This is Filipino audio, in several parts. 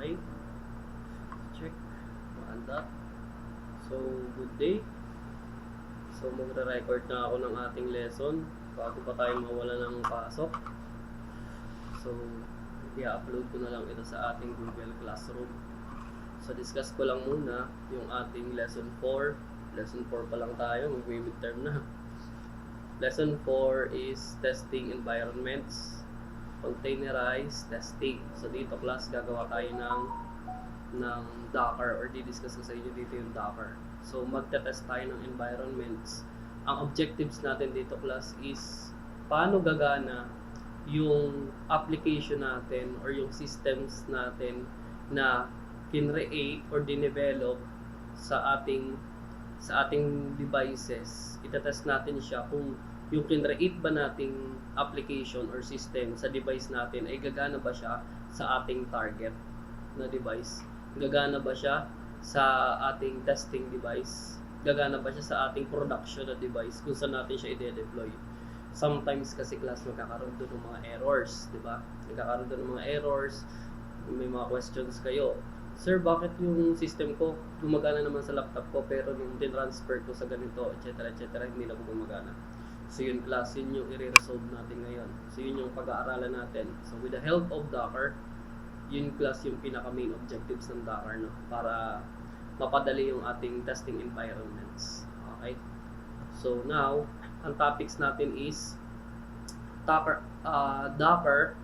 Okay. Check. Maganda. So, good day. So, magre-record na ako ng ating lesson bago pa tayo mawala ng pasok. So, i-upload ko na lang ito sa ating Google Classroom. So, discuss ko lang muna yung ating lesson 4. Lesson 4 pa lang tayo, mag-midterm na. Lesson 4 is testing environments, containerized testing. So, dito class, gagawa tayo ng Docker, or di-discuss ko sa inyo dito yung Docker. So, magte-test tayo ng environments. Ang objectives natin dito class is paano gagana yung application natin or yung systems natin na kinreate or dinevelop sa ating devices. Itetest natin siya kung yung kinreate ba nating application or system sa device natin ay gagana ba siya sa ating target na device. Gagana ba siya sa ating testing device? Gagana ba siya sa ating production na device kung saan natin siya i-deploy? Sometimes kasi class magkakaroon doon ng mga errors, di ba? Nagkakaroon doon ng mga errors, may mga questions kayo. Sir, bakit yung system ko gumagana naman sa laptop ko pero nung din-transfer ko sa ganito, etc. hindi na gumagana? So yun class, yun yung i-resolve natin ngayon. So yun yung pag-aaralan natin. So with the help of Docker, yun class yung pinaka-main objectives ng Docker, no? Para mapadali yung ating testing environments. Okay? So now, ang topics natin is Docker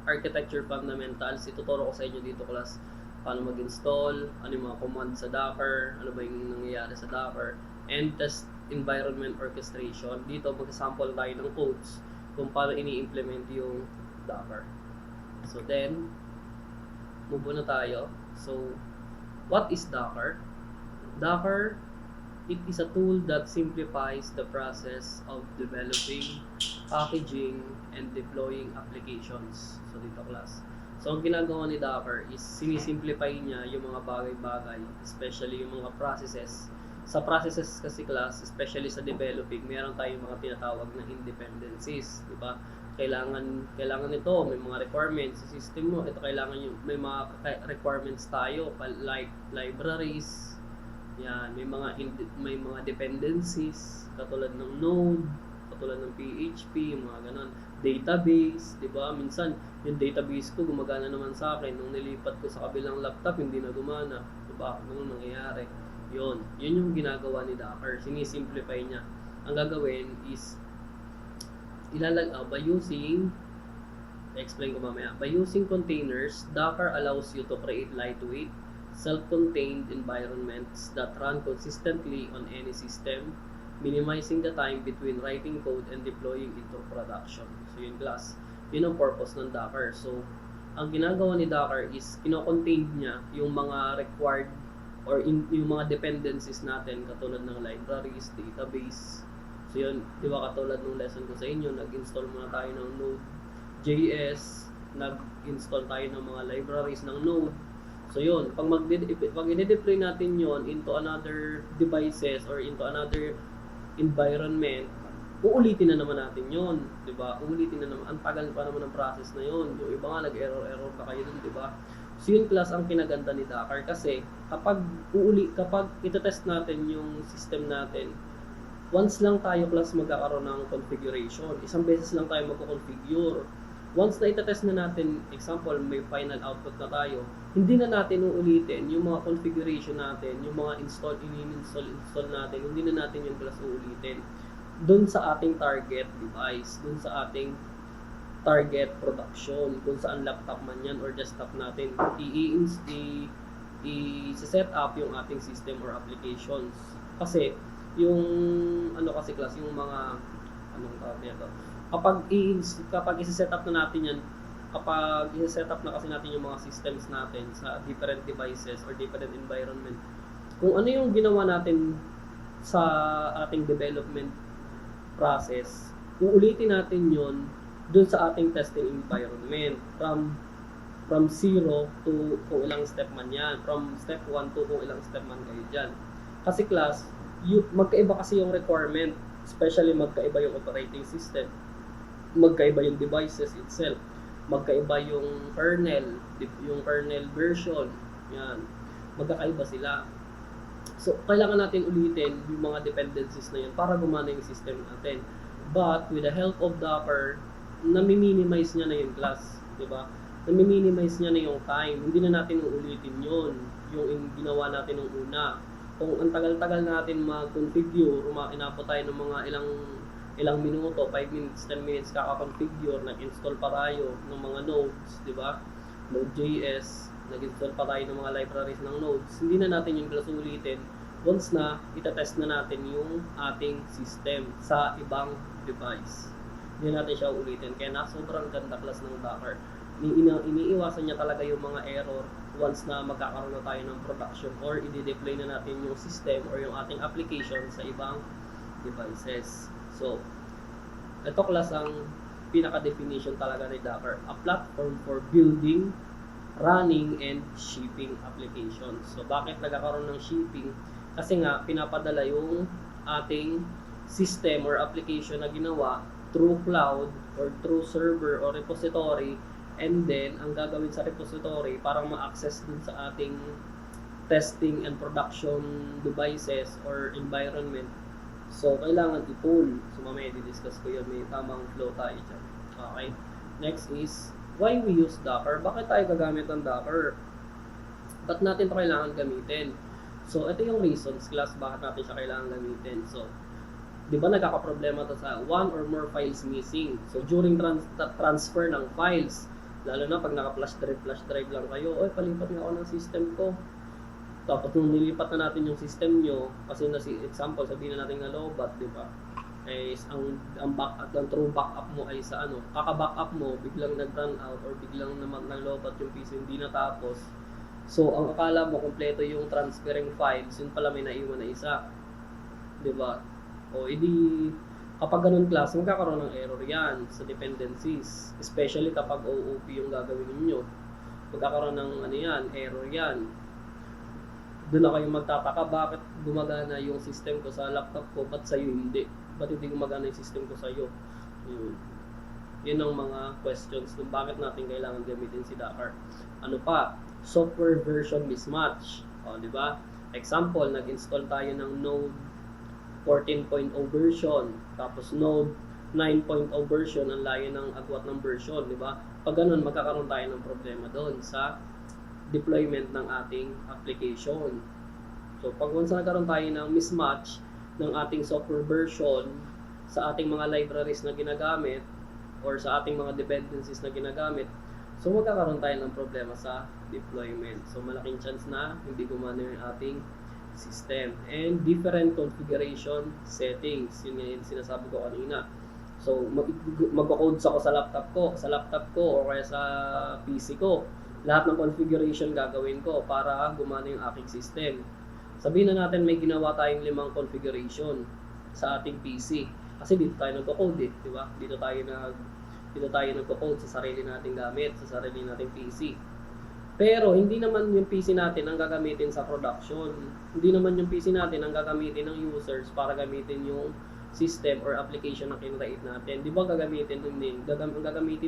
Architecture Fundamentals. Ituturo ko sa inyo dito class paano mag-install, ano yung mga commands sa Docker, ano ba yung nangyayari sa Docker, and test environment orchestration. Dito mag-sample tayo ng codes kung paano ini-implement yung Docker. So then, move na tayo. So, what is Docker? Docker, it is a tool that simplifies the process of developing, packaging, and deploying applications. So, dito class. So, ang ginagawa ni Docker is sinisimplify niya yung mga bagay-bagay, especially yung mga processes. Sa processes kasi class, especially sa developing, meron tayong mga tinatawag na dependencies, di ba? Kailangan nito, may mga requirements sa system mo. Ito kailangan yung may mga requirements tayo like libraries. Yan, may mga dependencies katulad ng Node, katulad ng PHP, mga ganon. Database, 'di ba? Minsan yung database ko gumagana naman sa akin nung nilipat ko sa kabilang laptop, hindi na gumana, 'di ba? Ganun nangyayari. Yun yung ginagawa ni Docker. Sinisimplify niya. Ang gagawin is by using containers, Docker allows you to create lightweight, self-contained environments that run consistently on any system, minimizing the time between writing code and deploying into production. So yun class, yun ang purpose ng Docker. So ang ginagawa ni Docker is kino-contain niya yung mga required or yung mga dependencies natin katulad ng libraries, database. So yun, di ba katulad ng lesson ko sa inyo, nag-install muna tayo ng Node.js, nag-install tayo ng mga libraries ng Node. So yun, pag i-deploy natin yon into another devices or into another environment, uulitin na naman natin yon, 'di ba? Uulitin na naman, ang tagal pa naman ng process na yon. Yung iba nga nag-error pa kayo dun, 'di ba? So yun class ang kinaganda ni Docker kasi kapag ito-test natin yung system natin, once lang tayo class magkakaroon ng configuration. Isang beses lang tayo magko-configure. Once na itetest na natin, example, may final output na tayo, hindi na natin uulitin yung mga configuration natin, yung mga install natin, hindi na natin yung class uulitin. Doon sa ating target device, doon sa ating target production, kung saan laptop man yan or desktop natin, i-set up yung ating system or applications. Kasi, yung class, yung mga kapag i-set up na natin yan, kapag i-set up na kasi natin yung mga systems natin sa different devices or different environment, kung ano yung ginawa natin sa ating development process, uulitin natin yon dun sa ating testing environment from 0 to kung ilang step man yan, from step 1 to kung ilang step man kayo dyan. Kasi class, magkaiba kasi yung requirement, especially magkaiba yung operating system, magkaiba yung devices itself, magkaiba yung kernel version, Yan. Magkakaiba sila. So, kailangan natin ulitin yung mga dependencies na yun para gumana yung system natin. But, with the help of Docker, nami-minimize niya na yung class. Diba? Nami-minimize niya na yung time. Hindi na natin uulitin yun. Yung ginawa natin nung una. Kung ang tagal-tagal natin mag-configure, inabot tayo ng mga ilang minuto, 5 minutes, 10 minutes kaka-configure, nag-install pa tayo ng mga nodes, di ba? Node.js, nag-install pa tayo ng mga libraries ng nodes. Hindi na natin yung class ulitin once na itatest na natin yung ating system sa ibang device. Hindi natin siya ulitin. Kaya sobrang ganda class ng Docker. Iniiwasan niya talaga yung mga error once na magkakaroon na tayo ng production or i-deploy na natin yung system or yung ating application sa ibang devices. So, ito class ang pinaka-definition talaga ni Docker. A platform for building, running, and shipping applications. So, bakit nagkakaroon ng shipping? Kasi nga, pinapadala yung ating system or application na ginawa through cloud or through server or repository, and then ang gagawin sa repository parang ma-access dun sa ating testing and production devices or environment. So, kailangan i-pull. So, mamaya di-discuss ko yun. May tamang flow tayo dyan. Okay. Next is, why we use Docker? Bakit tayo gagamit ng Docker? Ba't natin ito kailangan gamitin? So, ito yung reasons, class, bakit natin siya kailangan gamitin. So, di ba nagkakaproblema to sa one or more files missing? So, during transfer ng files, lalo na pag naka-flash drive lang kayo, oy, palipat nga ako ng system ko. Tapos nung nilipat na natin yung system nyo, kasi example, sabihin na natin na lowbat, di ba? Eh, ang true backup mo ay sa kaka-backup mo, biglang nag-run out or biglang naman nag-lowbat yung PC, hindi natapos. So, ang akala mo, kompleto yung transferring files, yun pala may naiwan na isa. Di ba? O, edi, kapag ganun class, magkakaroon ng error yan sa dependencies. Especially kapag OOP yung gagawin ninyo. Magkakaroon ng error yan. Doon na kayo magtataka, bakit gumagana yung system ko sa laptop ko, ba't sa'yo hindi? Ba't hindi gumagana yung system ko sa'yo? Yun ang mga questions kung bakit natin kailangan gamitin si Docker. Ano pa? Software version mismatch. O, di ba? Example, nag-install tayo ng Node 14.0 version, tapos Node 9.0 version, ang layo ng agwat ng version, di ba? Pag ganun, magkakaroon tayo ng problema doon sa deployment ng ating application. So, pag once nagkaroon tayo ng mismatch ng ating software version sa ating mga libraries na ginagamit or sa ating mga dependencies na ginagamit, so magkakaroon tayo ng problema sa deployment. So, malaking chance na hindi gumana yung ating system. And different configuration settings. Yun nga yung sinasabi ko kanina. So, magko-codes ako sa laptop ko o kaya sa PC ko. Lahat ng configuration gagawin ko para gumana yung aking system. Sabihin na natin may ginawa tayong 5 configuration sa ating PC. Kasi dito tayo nagko-code di ba? Dito tayo nagko-code sa sarili nating gamit, sa sarili nating PC. Pero hindi naman yung PC natin ang gagamitin sa production. Hindi naman yung PC natin ang gagamitin ng users para gamitin yung system or application na kinreate natin. Di ba gagamitin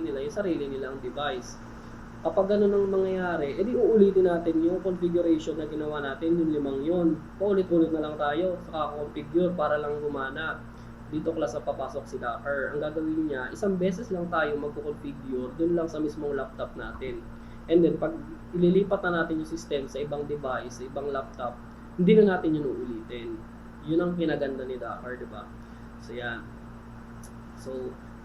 nila yung sarili nilang device. Kapag ganun ang mangyayari, edi uulitin natin yung configuration na ginawa natin, yung 5 yun. Paulit-ulit na lang tayo sa configure para lang gumana. Dito class na papasok si Docker. Ang gagawin niya, isang beses lang tayo magko-configure dun lang sa mismong laptop natin. And then, pag ililipat na natin yung system sa ibang device, sa ibang laptop, hindi na natin yun uulitin. Yun ang pinaganda ni Docker, di ba? So, yan. So,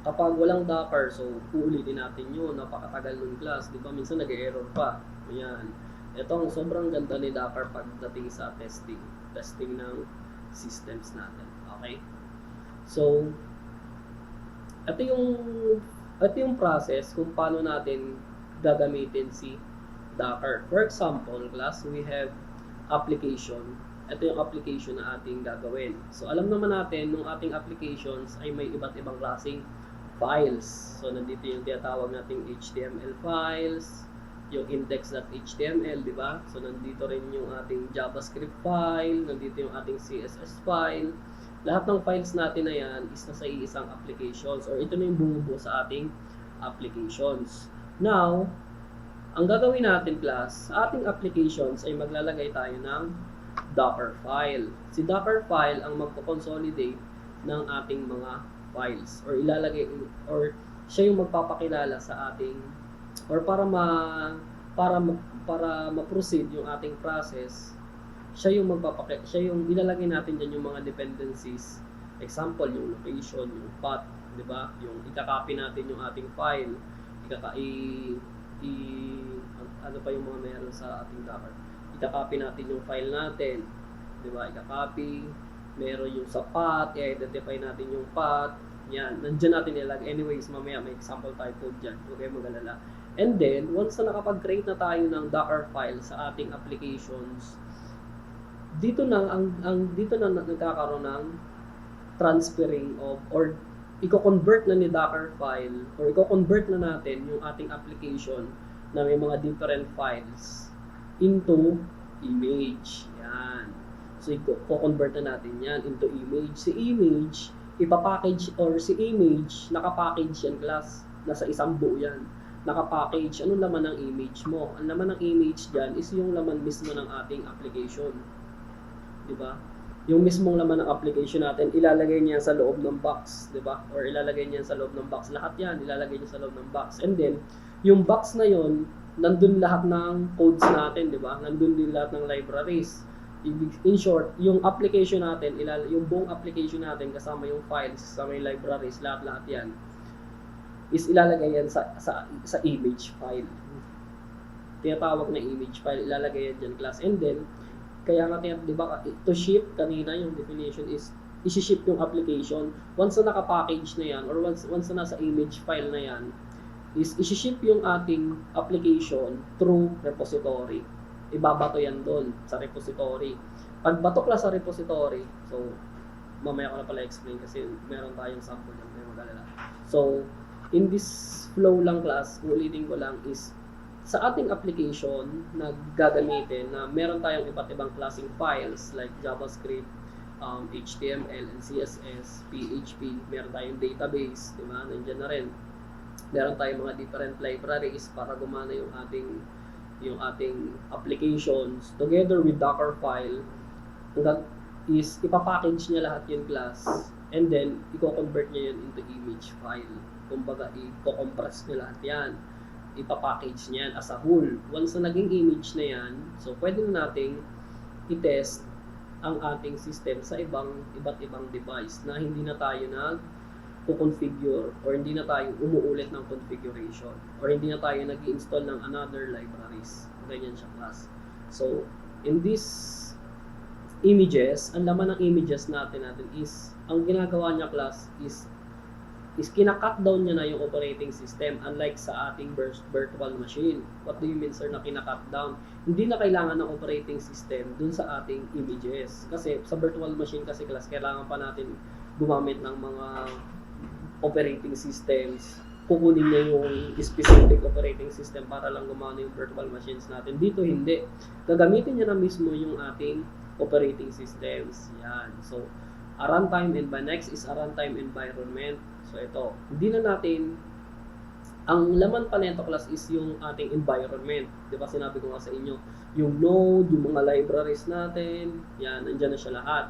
kapag walang Docker, so uulitin natin yun, napakatagal ng class, di ba? Minsan nag-error pa. Ayan. Ito ang sobrang ganda ni Docker pagdating sa testing ng systems natin. Okay? So, ito yung process kung paano natin gagamitin si Docker. For example, class, we have application. Ito yung application na ating gagawin. So, alam naman natin, nung ating applications ay may iba't ibang klaseng files. So, nandito yung tinatawag nating HTML files, yung index.html, di ba? So, nandito rin yung ating JavaScript file, nandito yung ating CSS file. Lahat ng files natin na yan is nasa iisang applications or ito na yung bumubuo sa ating applications. Now, Ang gagawin natin class, sa ating applications ay maglalagay tayo ng Docker file. Si Docker file ang magko-consolidate ng ating mga files or ilalagay or siya yung magpapakilala sa ating or para ma-proceed yung ating process. Siya yung ilalagay natin diyan yung mga dependencies. Example, yung location, yung path, 'di ba? Yung ika-copy natin yung ating file, ano pa yung mga meron sa ating Docker. Ika-copy natin yung file natin, 'di ba? Ika-copy, meron yung sa path, i-identify natin yung path. Yan, nandiyan natin ilalagay. Anyways, mamaya may example tayo code dyan. Huwag kayo mag-alala. And then, once na nakapag-create na tayo ng Docker file sa ating applications, dito na nagkakaroon ng transferring of or i-convert na ni Docker file or i-convert na natin yung ating application na may mga different files into image. Yan. So, i-convert na natin yan into image. Si image, ipapackage or si image, nakapackage yan class. Nasa isang buo yan. Nakapackage. Anong laman ng image mo? Ang laman ng image dyan is yung laman mismo ng ating application. Diba? Yung mismong laman ng application natin, ilalagay niya sa loob ng box, 'di ba? Or ilalagay niya sa loob ng box. Lahat 'yan ilalagay niya sa loob ng box. And then, yung box na 'yon, nandun lahat ng codes natin, 'di ba? Nandun din lahat ng libraries. In short, yung application natin, yung buong application natin kasama yung files, kasama yung libraries, lahat 'yan is ilalagay yan sa image file. Tinatawag na image file, ilalagay yan diyan class. And then, kaya nga di ba, to ship kanina yung definition is i-ship yung application. Once na naka-package na yan or once na nasa image file na yan, is i-ship yung ating application through repository. Ibabato yan doon sa repository. Pag batok lang sa repository, so mamaya ko na pala explain kasi meron tayong sample yan, kayo mag-alala. So, in this flow lang class, ulitin ko lang is sa ating application na gagamitin na meron tayong iba't ibang klaseng files like JavaScript, HTML, and CSS, PHP, meron tayong database, di ba? Nandiyan na rin. Meron tayong mga different libraries para gumana yung ating applications together with Docker file. Is ipapackage niya lahat yung class and then i-convert niya yun into image file. Kumbaga, i-compress niya lahat yan. Ipapackage niyan as a whole. Once na naging image na yan, so pwede na nating i-test ang ating system sa iba't ibang device na hindi na tayo nag-configure or hindi na tayo umuulit ng configuration or hindi na tayo nag-install ng another libraries. Ganyan siya class. So, in this images, ang laman ng images natin is, ang ginagawa niya class is kina-cut down niya na yung operating system unlike sa ating virtual machine. What do you mean sir na kina-cut down? Hindi na kailangan ng operating system dun sa ating images. Kasi sa virtual machine kasi class, kailangan pa natin gumamit ng mga operating systems. Kukunin niya yung specific operating system para lang gumana yung virtual machines natin. Dito hindi. Gagamitin niya na mismo yung ating operating systems. Yan. So, a runtime next is a runtime environment. So ito, hindi na natin, ang laman pa nito class is yung ating environment. Di ba sinabi ko nga sa inyo, yung node, yung mga libraries natin, yan, nandiyan na siya lahat.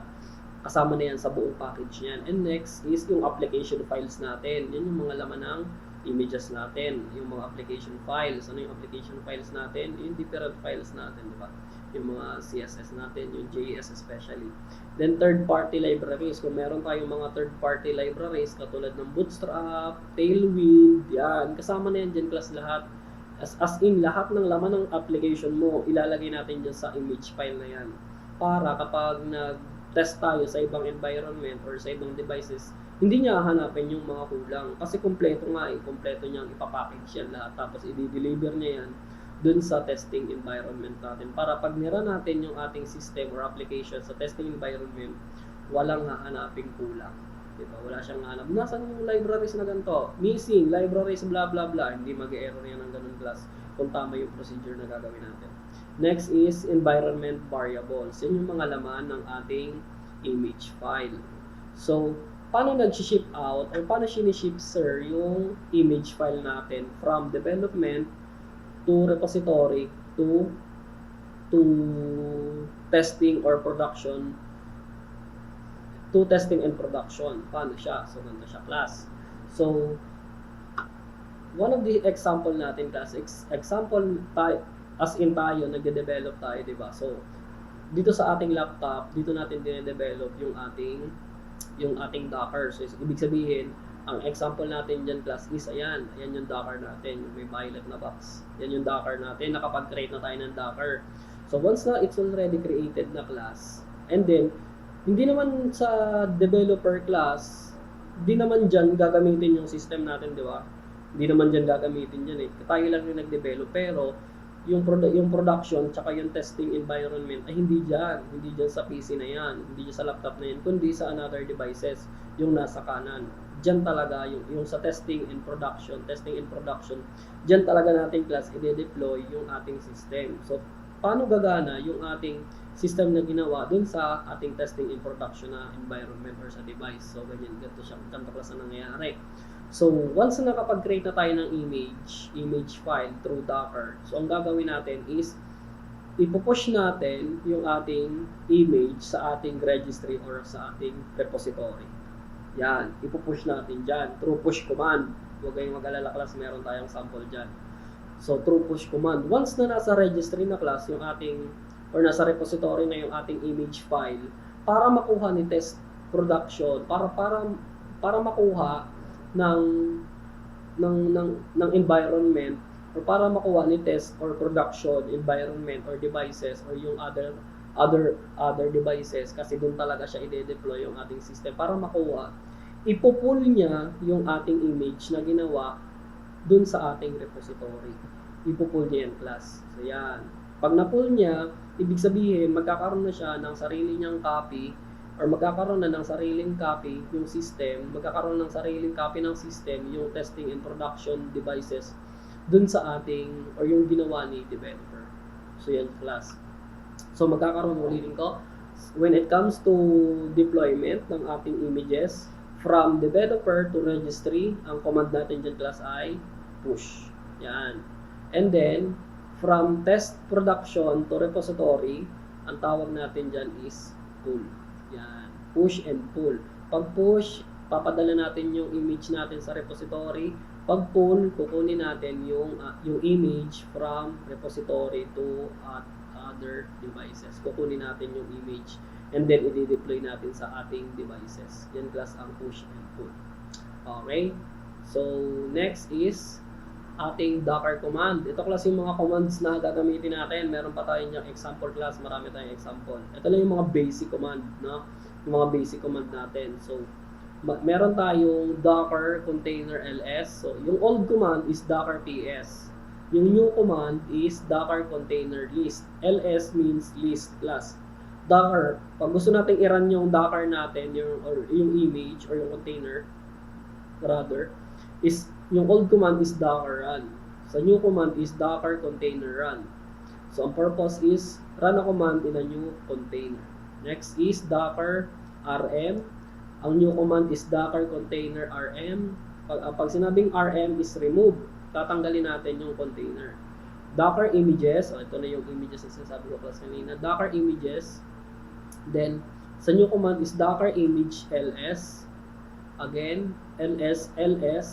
Kasama na yan sa buong package niyan. And next is yung application files natin. Yan yung mga laman ng images natin, yung mga application files. Ano yung application files natin? Yung different files natin, di ba? Yung mga CSS natin, yung JS especially. Then third-party libraries. Kung meron tayong mga third-party libraries katulad ng Bootstrap, Tailwind, yan. Kasama na yan dyan class lahat. As in, lahat ng laman ng application mo, ilalagay natin dyan sa image file na yan. Para kapag nag-test tayo sa ibang environment or sa ibang devices, hindi niya hahanapin yung mga kulang. Kasi kompleto nga eh. Kompleto niyang ipapackage yan lahat. Tapos i-deliver niya yan dun sa testing environment natin. Para pag nira natin yung ating system or application sa testing environment, walang hahanaping kulang. Diba? Wala siyang hanap. Nasaan yung libraries na ganito? Missing, libraries, blah blah blah. Hindi mag-error yan ng ganun class kung tama yung procedure na gagawin natin. Next is environment variables. Yan yung mga laman ng ating image file. So, paano nag-ship out or paano siniship sir yung image file natin from development to repository to testing or production, to testing and production. Paano siya? So, ganito siya, class. So, one of the example natin, class, example tayo, as in tayo, nagde-develop tayo, di ba? So, dito sa ating laptop, dito natin dine-develop yung ating Docker. So, ibig sabihin, ang example natin dyan, class, is ayan yung Docker natin, yung may violet na box. Yan yung Docker natin, nakapag-create na tayo ng Docker. So, once na it's already created na class, and then, hindi naman sa developer class, hindi naman dyan gagamitin yung system natin, di ba? Hindi naman dyan gagamitin yan eh. Tayo lang yung nag-develop, pero yung production tsaka yung testing environment ay hindi dyan sa PC na yan, hindi dyan sa laptop na yan, kundi sa another devices yung nasa kanan. Dyan talaga yung sa testing and production, dyan talaga natin class i-deploy yung ating system. So, paano gagana yung ating system na ginawa dun sa ating testing and production na environment or sa device? So, ganito siya, ganito class na nangyayari. So, once na nakapag-create na tayo ng image file through Docker, so ang gagawin natin is ipupush natin yung ating image sa ating registry or sa ating repository. Yan, ipupush natin dyan through push command. Huwag kayong mag-alala class, meron tayong sample dyan. So, through push command. Once na nasa registry na class yung ating, or nasa repository na yung ating image file, para makuha ni test production, para makuha ng environment, or para makuha ni test or production environment or devices or yung other devices, kasi doon talaga siya i-deploy yung ating system. Para makuha, ipo-pull niya yung ating image na ginawa doon sa ating repository. Ipo-pull niya yan class. So yan, pag na-pull niya, ibig sabihin magkakaroon na siya ng sarili niyang copy, or magkakaroon na ng sariling copy yung system, magkakaroon ng sariling copy ng system yung testing and production devices dun sa ating, or yung ginawa ni developer. So yan class. So magkakaroon, ulitin ko, when it comes to deployment ng ating images from developer to registry, ang command natin dyan class ay push. Yan. And then from test production to repository, ang tawag natin dyan is pull. Yan, push and pull. Pag push, papadala natin yung image natin sa repository. Pag pull, kukunin natin yung image from repository to other devices. Kukunin natin yung image and then i-deploy natin sa ating devices. Yan class ang push and pull. Okay? So, next is ating Docker command. Ito class yung mga commands na gagamitin natin. Meron pa tayong yung example class, marami tayong example. Ito lang yung mga basic command, no? Yung mga basic command natin. So, meron tayong Docker container ls. So, yung old command is Docker ps. Yung new command is Docker container list. ls means list class. Docker, pag gusto nating i-run yung Docker natin, yung image or yung container, rather, is yung old command is Docker run. Sa new command is Docker container run. So, ang purpose is run a command in a new container. Next is Docker rm. Ang new command is Docker container rm. Pag sinabing rm is remove, tatanggalin natin yung container. Docker images, ito na yung images na sinasabi ko class kanina. Docker images. Then, sa new command is Docker image ls. Again, ls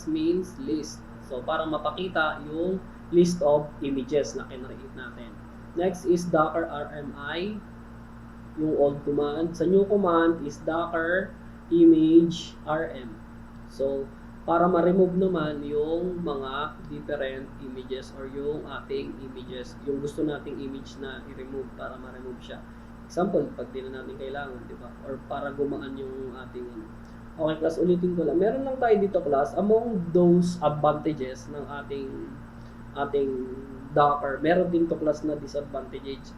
means list. So, para mapakita yung list of images na kinreate natin. Next is Docker RMI, yung old command. Sa new command is Docker image RM. So, para ma-remove naman yung mga different images or yung ating images, yung gusto nating image na i-remove, para ma-remove siya. Example, pag di na natin kailangan, di ba? Or para gumaan yung ating okay class, ulitin ko lang. Meron lang tayo dito class, among those advantages ng ating Docker, meron din to class na disadvantage.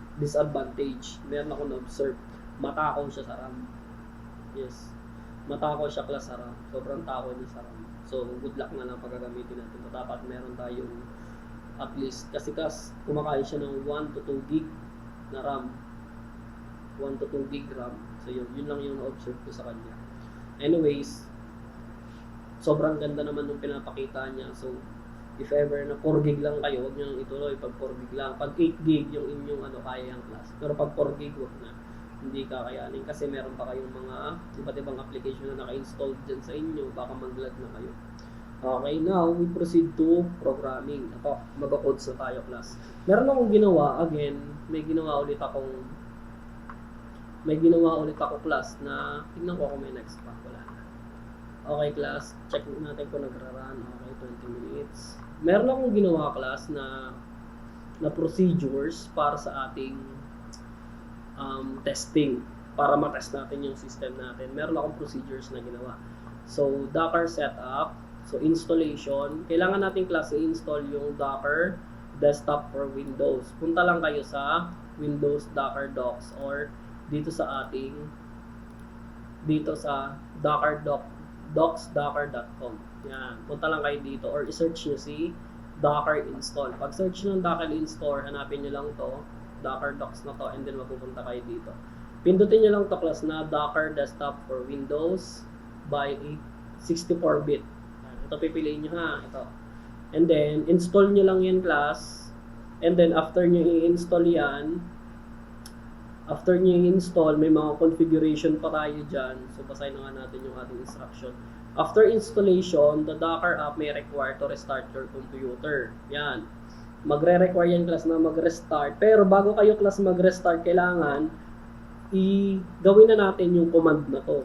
Meron ako na-observe. Matakaw siya sa RAM. Yes. Matakaw siya class sa RAM. Sobrang takaw niya sa RAM. So, good luck na lang pag gagamitin natin. Dapat meron tayong at least, kasi kumakain siya ng 1 to 2 gig na RAM. 1 to 2 gig RAM. So, yun lang yung na-observe ko sa kanya. Anyways, sobrang ganda naman ng pinapakita niya. So, If ever na 4 gig lang kayo, huwag nyo ituloy pag 4 gig lang. Pag 8 gig yung inyong kaya yung class. Pero pag 4 gig, huwag na. Hindi kakayanin kasi meron pa kayong mga iba't ibang application na naka-install dyan sa inyo. Baka mag-lag na kayo. Okay, now we proceed to programming. Ito, mag-codes na tayo class. Meron akong ginawa, again, may ginawa ulit ako class na tignan ko kung may next pa. Wala na. Okay class, check natin kung nagra-run. Okay, 20 minutes. Meron akong ginawa class na procedures para sa ating testing, para matest natin yung system natin. Meron akong procedures na ginawa. So, Docker setup, so installation, kailangan natin class i-install yung Docker desktop for Windows. Punta lang kayo sa Windows Docker Docs or dito sa docsdocker.com. Yan, punta lang kayo dito or i-search nyo si Docker install. Pag search nyo ng Docker install, hanapin nyo lang to, Docker Docs na to, and then mapupunta kayo dito. Pindutin nyo lang to class na Docker Desktop for Windows by 64-bit. Ito pipiliin nyo ha, ito. And then, install nyo lang yan class. And then, after nyo i-install yan, may mga configuration pa tayo dyan. So, basahin na nga natin yung ating instruction. After installation, the Docker app may require to restart your computer. Yan. Magre-require yan class na mag-restart. Pero bago kayo class mag-restart, kailangan gawin na natin yung command na to.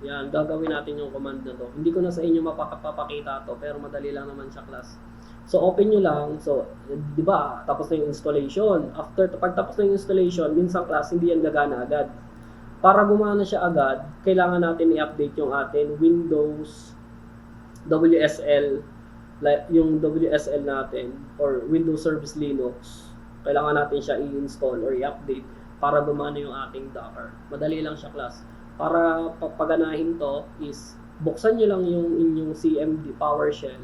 Yan, gagawin natin yung command na to. Hindi ko na sa inyo mapapakita to, pero madali lang naman siya class. So, open nyo lang. So, di ba, tapos na yung installation. Pag tapos na yung installation, minsan class, hindi yan gagana agad. Para gumana siya agad, kailangan natin i-update yung ating Windows WSL, yung WSL natin, or Windows Service Linux. Kailangan natin siya i-install or i-update para gumana yung ating Docker. Madali lang siya class. Para paganahin to is, buksan nyo lang yung inyong CMD PowerShell.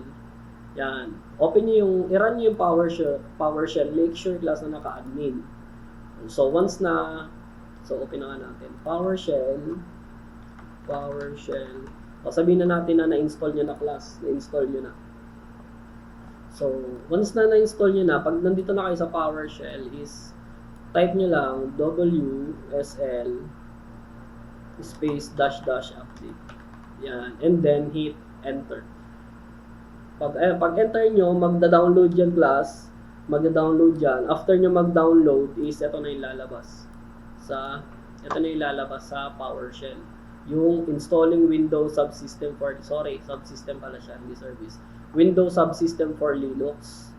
Yan. Open nyo i-run nyo yung PowerShell. Make sure class na naka-admin. So, once na, open na nga natin. PowerShell. O, sabihin na natin na na-install nyo na class. Na-install nyo na. So, once na na-install nyo na, pag nandito na kayo sa PowerShell is, type nyo lang WSL space -- update. Yan. And then, hit enter. Pag enter nyo, magda-download yan class. Magda-download yan. After nyo mag-download is, ito na yung lalabas sa PowerShell. Yung installing Windows subsystem pala siya, hindi service. Windows subsystem for Linux.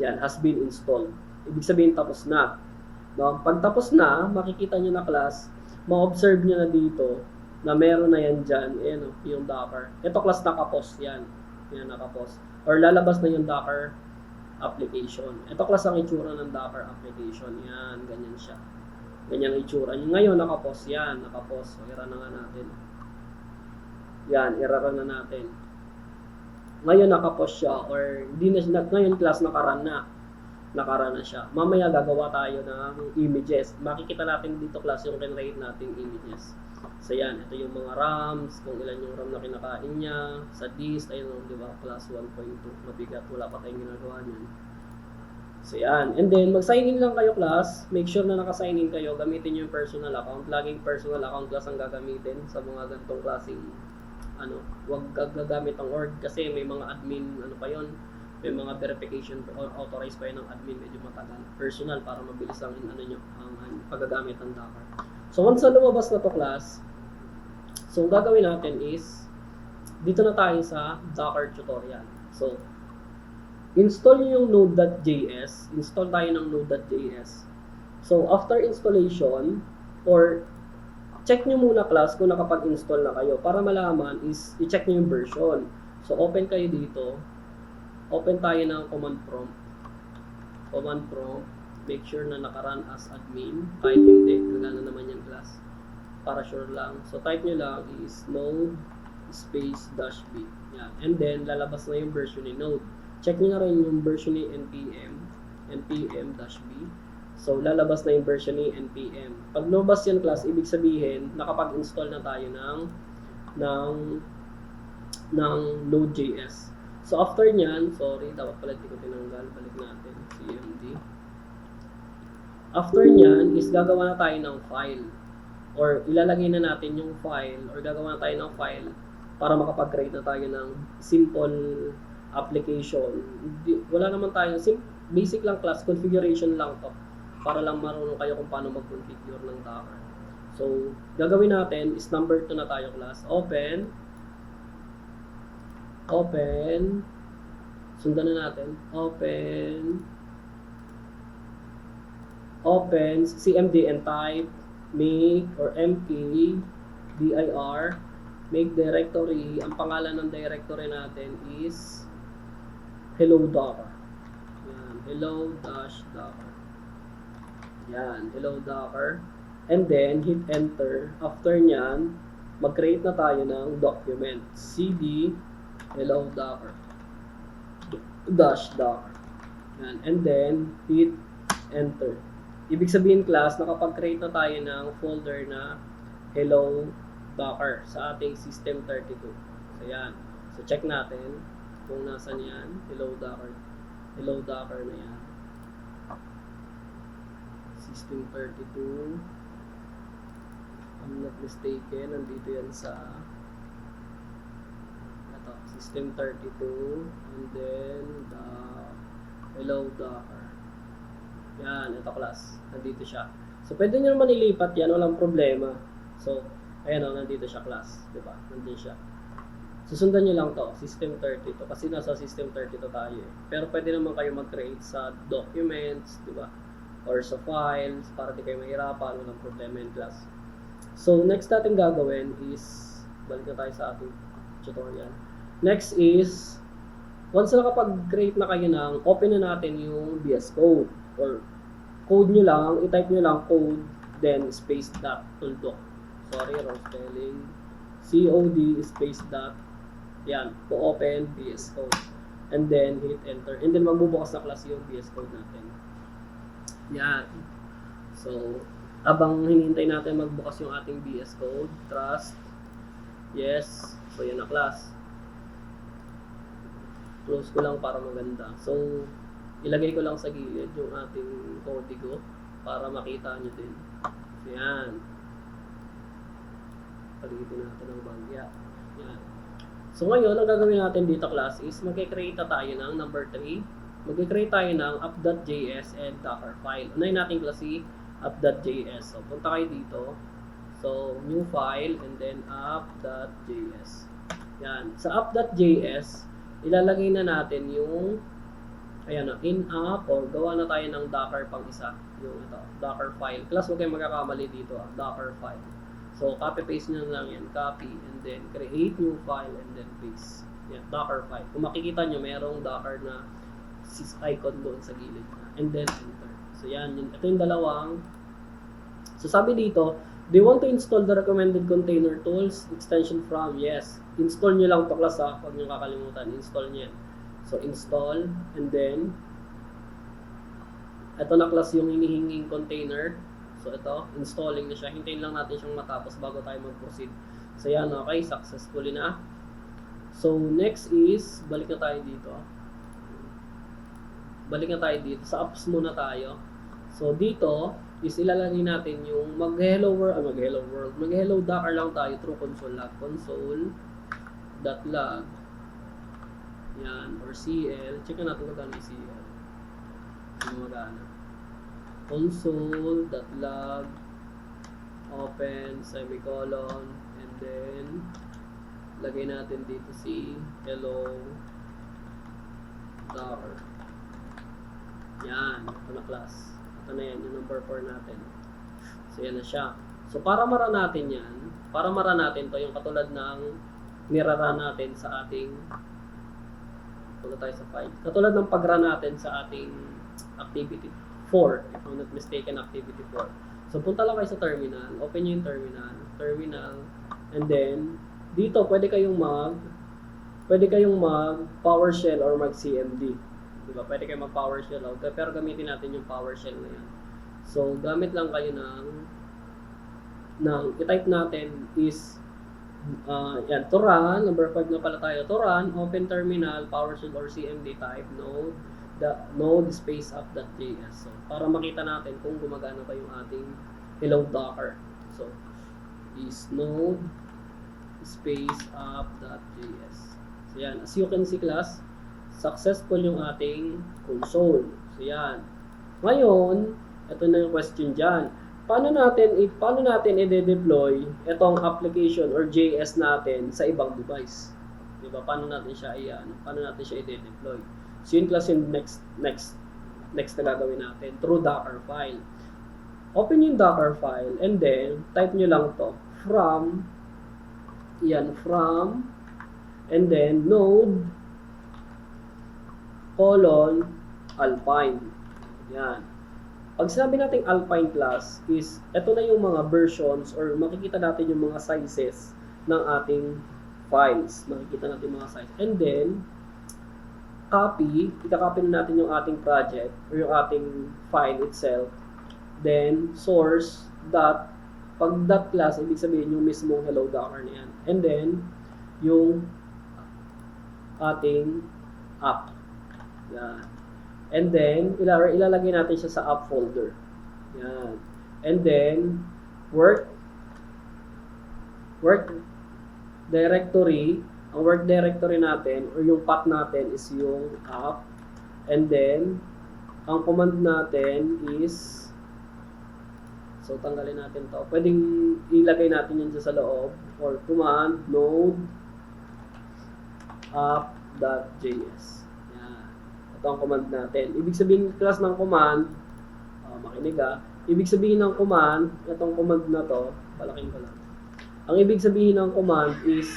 Yan, has been installed. Ibig sabihin, tapos na. No? Pag tapos na, makikita nyo na class, ma-observe nyo na dito na meron na yan dyan. Ayan, yung Docker. Ito class nakapost yan. Yan, nakapost. Or lalabas na yung Docker application. Ito class ang itsura ng Docker application. Yan, ganyan siya. Ganyan ang itsura. Ngayon, nakapost yan. Nakapost. So, i-run na nga natin. Yan, i-run na natin. Ngayon, nakapost siya. Or, ngayon class nakarun na. Nakarun na siya. Mamaya gagawa tayo ng images. Makikita natin dito class yung generate nating images. So yan, ito yung mga RAMs, kung ilan yung RAM na kinakain niya, sa disk, ayun, di ba, class 1.2, mabigat, wala pa tayong ginagawa niyan. So yan, and then mag-sign in lang kayo class, make sure na naka-sign in kayo, gamitin yung personal account, laging personal account class ang gagamitin sa mga ganitong klaseng, huwag gagamit ang org kasi may mga admin, pa yun, may mga verification or authorized pa yun ng admin, medyo matagal. Personal para mabilis ang ang paggagamit ng Docker. So once na lumabas na to class, so gagawin natin is dito na tayo sa Docker tutorial. So install niyo yung node.js, install tayo ng node.js. So after installation or check nyo muna class kung nakapag-install na kayo para malaman is i-check nyo yung version. So open kayo dito. Open tayo ng command prompt. Make sure na naka-run as admin. Kahit hindi, gagana naman yung class. Para sure lang. So type nyo lang is node space -b. Yan. And then, lalabas na yung version ni node. Check nyo na rin yung version ni npm-b. So, lalabas na yung version ni npm. Pag lumabas yan class, ibig sabihin, nakapag-install na tayo ng Node.js. So, So after nyan, sorry, dapat pala hindi ko tinanggal. Balik natin, CMD. After nyan is gagawa na tayo ng file. Or ilalagay na natin yung file or gagawa na tayo ng file para makapag-create na tayo ng simple application. Wala naman tayo, basic lang class, configuration lang to para lang marunong kayo kung paano mag-configure ng Docker. So, gagawin natin is number 2 na tayo class. Open, sundan na natin, open cmd and type make or mk dir make directory. Ang pangalan ng directory natin is hello Docker. Yan, hello-docker. Yan, hello Docker. And then hit enter. After nyan, mag-create na tayo ng document. cd hello Docker -docker. Yan, and then hit enter. Ibig sabihin class, nakapag-create na tayo ng folder na hello Docker sa ating system32. So yan. So check natin kung nasan yan. Hello Docker. Hello Docker na yan. System32. I'm not mistaken, nandito yan sa ito, system32 and then the hello Docker. Yan, ito class. Nandito siya. So pwede nyo naman ilipat yan, walang problema. So ayan o, nandito siya class. Diba? Nandito siya. Susundan nyo lang to, system32. Kasi nasa system32 tayo eh. Pero pwede naman kayo mag-create sa documents, diba? Or sa files, para di kayo mahirapan, walang problema in class. So next natin gagawin is, balik na tayo sa ating tutorial. Next is, once na nakapag-create na kayo ng, open na natin yung VS Code. Or code nyo lang, i-type nyo lang code, then space dot tooldoc. Sorry, wrong spelling. COD space dot. Yan, to open VS Code. And then hit enter. And then magbubukas na class yung VS Code natin. Yan. So, abang hinihintay natin magbukas yung ating VS Code, trust. Yes. So, yan na class. Close ko lang para maganda. So, ilagay ko lang sa gilid yung ating codigo para makita nyo din. So, yan. Palitin natin ang bagya. Yan. So ngayon, ang gagawin natin dito class is mag-create na tayo ng number 3. Mag-create tayo ng app.js and Docker file. Unahin natin class si app.js. So punta kayo dito. So new file and then app.js. Yan. Sa app.js, ilalagay na natin yung ayan na, in-app or gawa na tayo ng Docker pang isa. Yung ito, Docker file. Class, huwag kayong magkakamali dito. Docker file. So, copy-paste nyo lang yan. Copy, and then create new file, and then paste. Yan, Docker file. Kung makikita nyo, merong Docker na icon doon sa gilid. And then, enter. So, yan. Ito yung dalawang. So, sabi dito, do you want to install the recommended container tools? Extension from, yes. Install nyo lang ito, class, ha. Huwag nyo kakalimutan. Install nyo yan. So, install, and then, ito na class yung hinihinging container. So, ito, installing na siya. Hintayin lang natin siyang matapos bago tayo mag-proceed. So, yan, okay. Successfully na. So, next is, balik na tayo dito. Sa apps muna tayo. So, dito, is ilalagay natin yung mag-hello Docker lang tayo through console log. Console.log. Yan, or CL. Check natin kung gano'n yung CL. Kung magana. Console.log open semicolon and then lagay natin dito si hello Docker. Yan, ito na class. Ito na yan, yung number 4 natin. So yan na siya. So para mara natin yan, to yung katulad ng nirara natin sa ating punta tayo sa file. Katulad ng pag-run natin sa ating activity 4, if I'm not mistaken, activity 4. So, punta lang kayo sa terminal. Open nyo yung terminal. And then, dito, pwede kayong mag PowerShell or mag CMD. Diba? Pwede kayong mag PowerShell. Okay? Pero gamitin natin yung PowerShell na yan. So, gamit lang kayo ng i-type natin is Yan, to run, number 5 na pala tayo. To run, open terminal, PowerShell or CMD type node, node space app.js. So, para makita natin kung gumagana ba yung ating hello Docker. So, is node space app.js. So, yan. As you can see, class, successful yung ating console. So, yan. Ngayon, ito na yung question dyan. Paano natin i-deploy itong application or JS natin sa ibang device? 'Di ba? Paano natin siya i-deploy? So yun class yung next na gagawin natin through Docker file. Open yung Docker file and then type nyo lang to from and then node :alpine. Yan. Pag sinabi natin Alpine class is, ito na yung mga versions or makikita natin yung mga sizes ng ating files. Makikita natin mga sizes. And then, ika-copy na natin yung ating project or yung ating file itself. Then, source, pag dot class, ibig sabihin yung mismong hello Docker na yan. And then, yung ating app. Yan. And then, ilalagay natin siya sa app folder. Yan. And then, work directory. Ang work directory natin, or yung path natin is yung app. And then, ang command natin is, so tanggalin natin to. Pwedeng ilagay natin yun sa loob. Or command node app.js. Ito ang command natin. Ibig sabihin, class ng command, makinig ibig sabihin ng command, itong command na to, palaking ko lang. Ang ibig sabihin ng command is,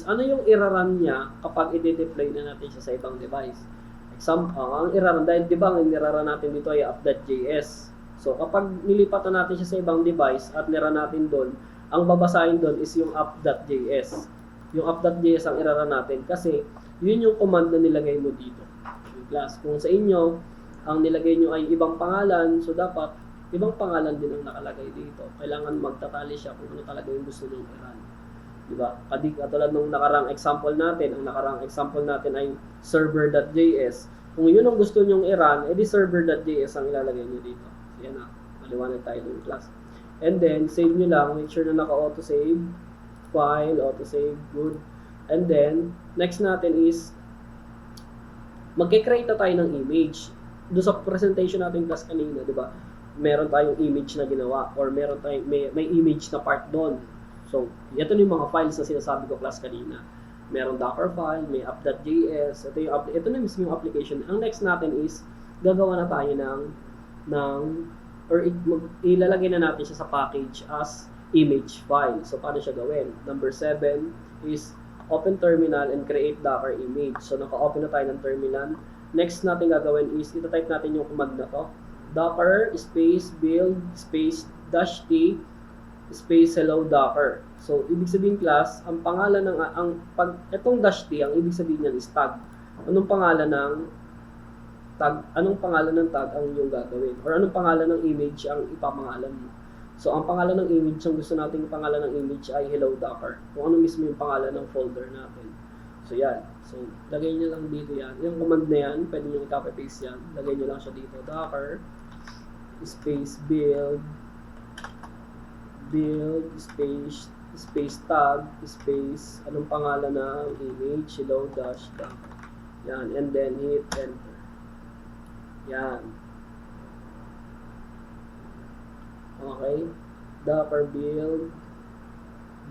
ano yung iraran niya kapag i-deploy na natin siya sa ibang device. Example, ang iraran, dahil diba ang niraran natin dito ay app.js. So, kapag nilipat na natin siya sa ibang device at niraran natin doon, ang babasahin doon is yung app.js. Yung app.js ang iraran natin kasi yun yung command na nilagay mo dito. Yung class. Kung sa inyo, ang nilagay nyo ay ibang pangalan, so dapat ibang pangalan din ang nakalagay dito. Kailangan magtatali siya kung ano talaga yung gusto nyo i-run. Diba? Katulad nung nakarang example natin, ang nakarang example natin ay server.js. Kung yun ang gusto nyo i-run, edi server.js ang ilalagay nyo dito. So, yan maliwanag tayo ng class. And then, save nyo lang. Make sure na naka-auto-save. File, auto-save, good. And then, next natin is, magkikreate na tayo ng image. Doon sa presentation natin class kanina, di ba? Meron tayong image na ginawa or meron tayong, may image na part doon. So, ito yung mga files na sinasabi ko class kanina. Meron Docker file, may app.js, ito na mismo yung application. Ang next natin is, gagawa na tayo ilalagay na natin siya sa package as image file. So, paano siya gawin? Number 7 is open terminal and create Docker image. So, naka-open na tayo ng terminal. Next natin gagawin is, ito-type natin yung command na to. Docker space build space -t space hello Docker. So, ibig sabihin class, ang pangalan ng, itong -t, ang ibig sabihin niyan is tag. Anong pangalan ng tag ang yung gagawin? Or anong pangalan ng image ang ipapangalan mo? So, ang pangalan ng image, ang gusto nating pangalan ng image ay Hello Docker. Kung ano mismo yung pangalan ng folder natin. So, yan. So, lagay nyo lang dito yan. Yung command na yan, pwede nyo i-copy-paste yan. Lagay nyo lang siya dito. Docker space build space tag space anong pangalan ng image, hello dash docker. Yan. And then, hit enter. Yan. Okay. Docker build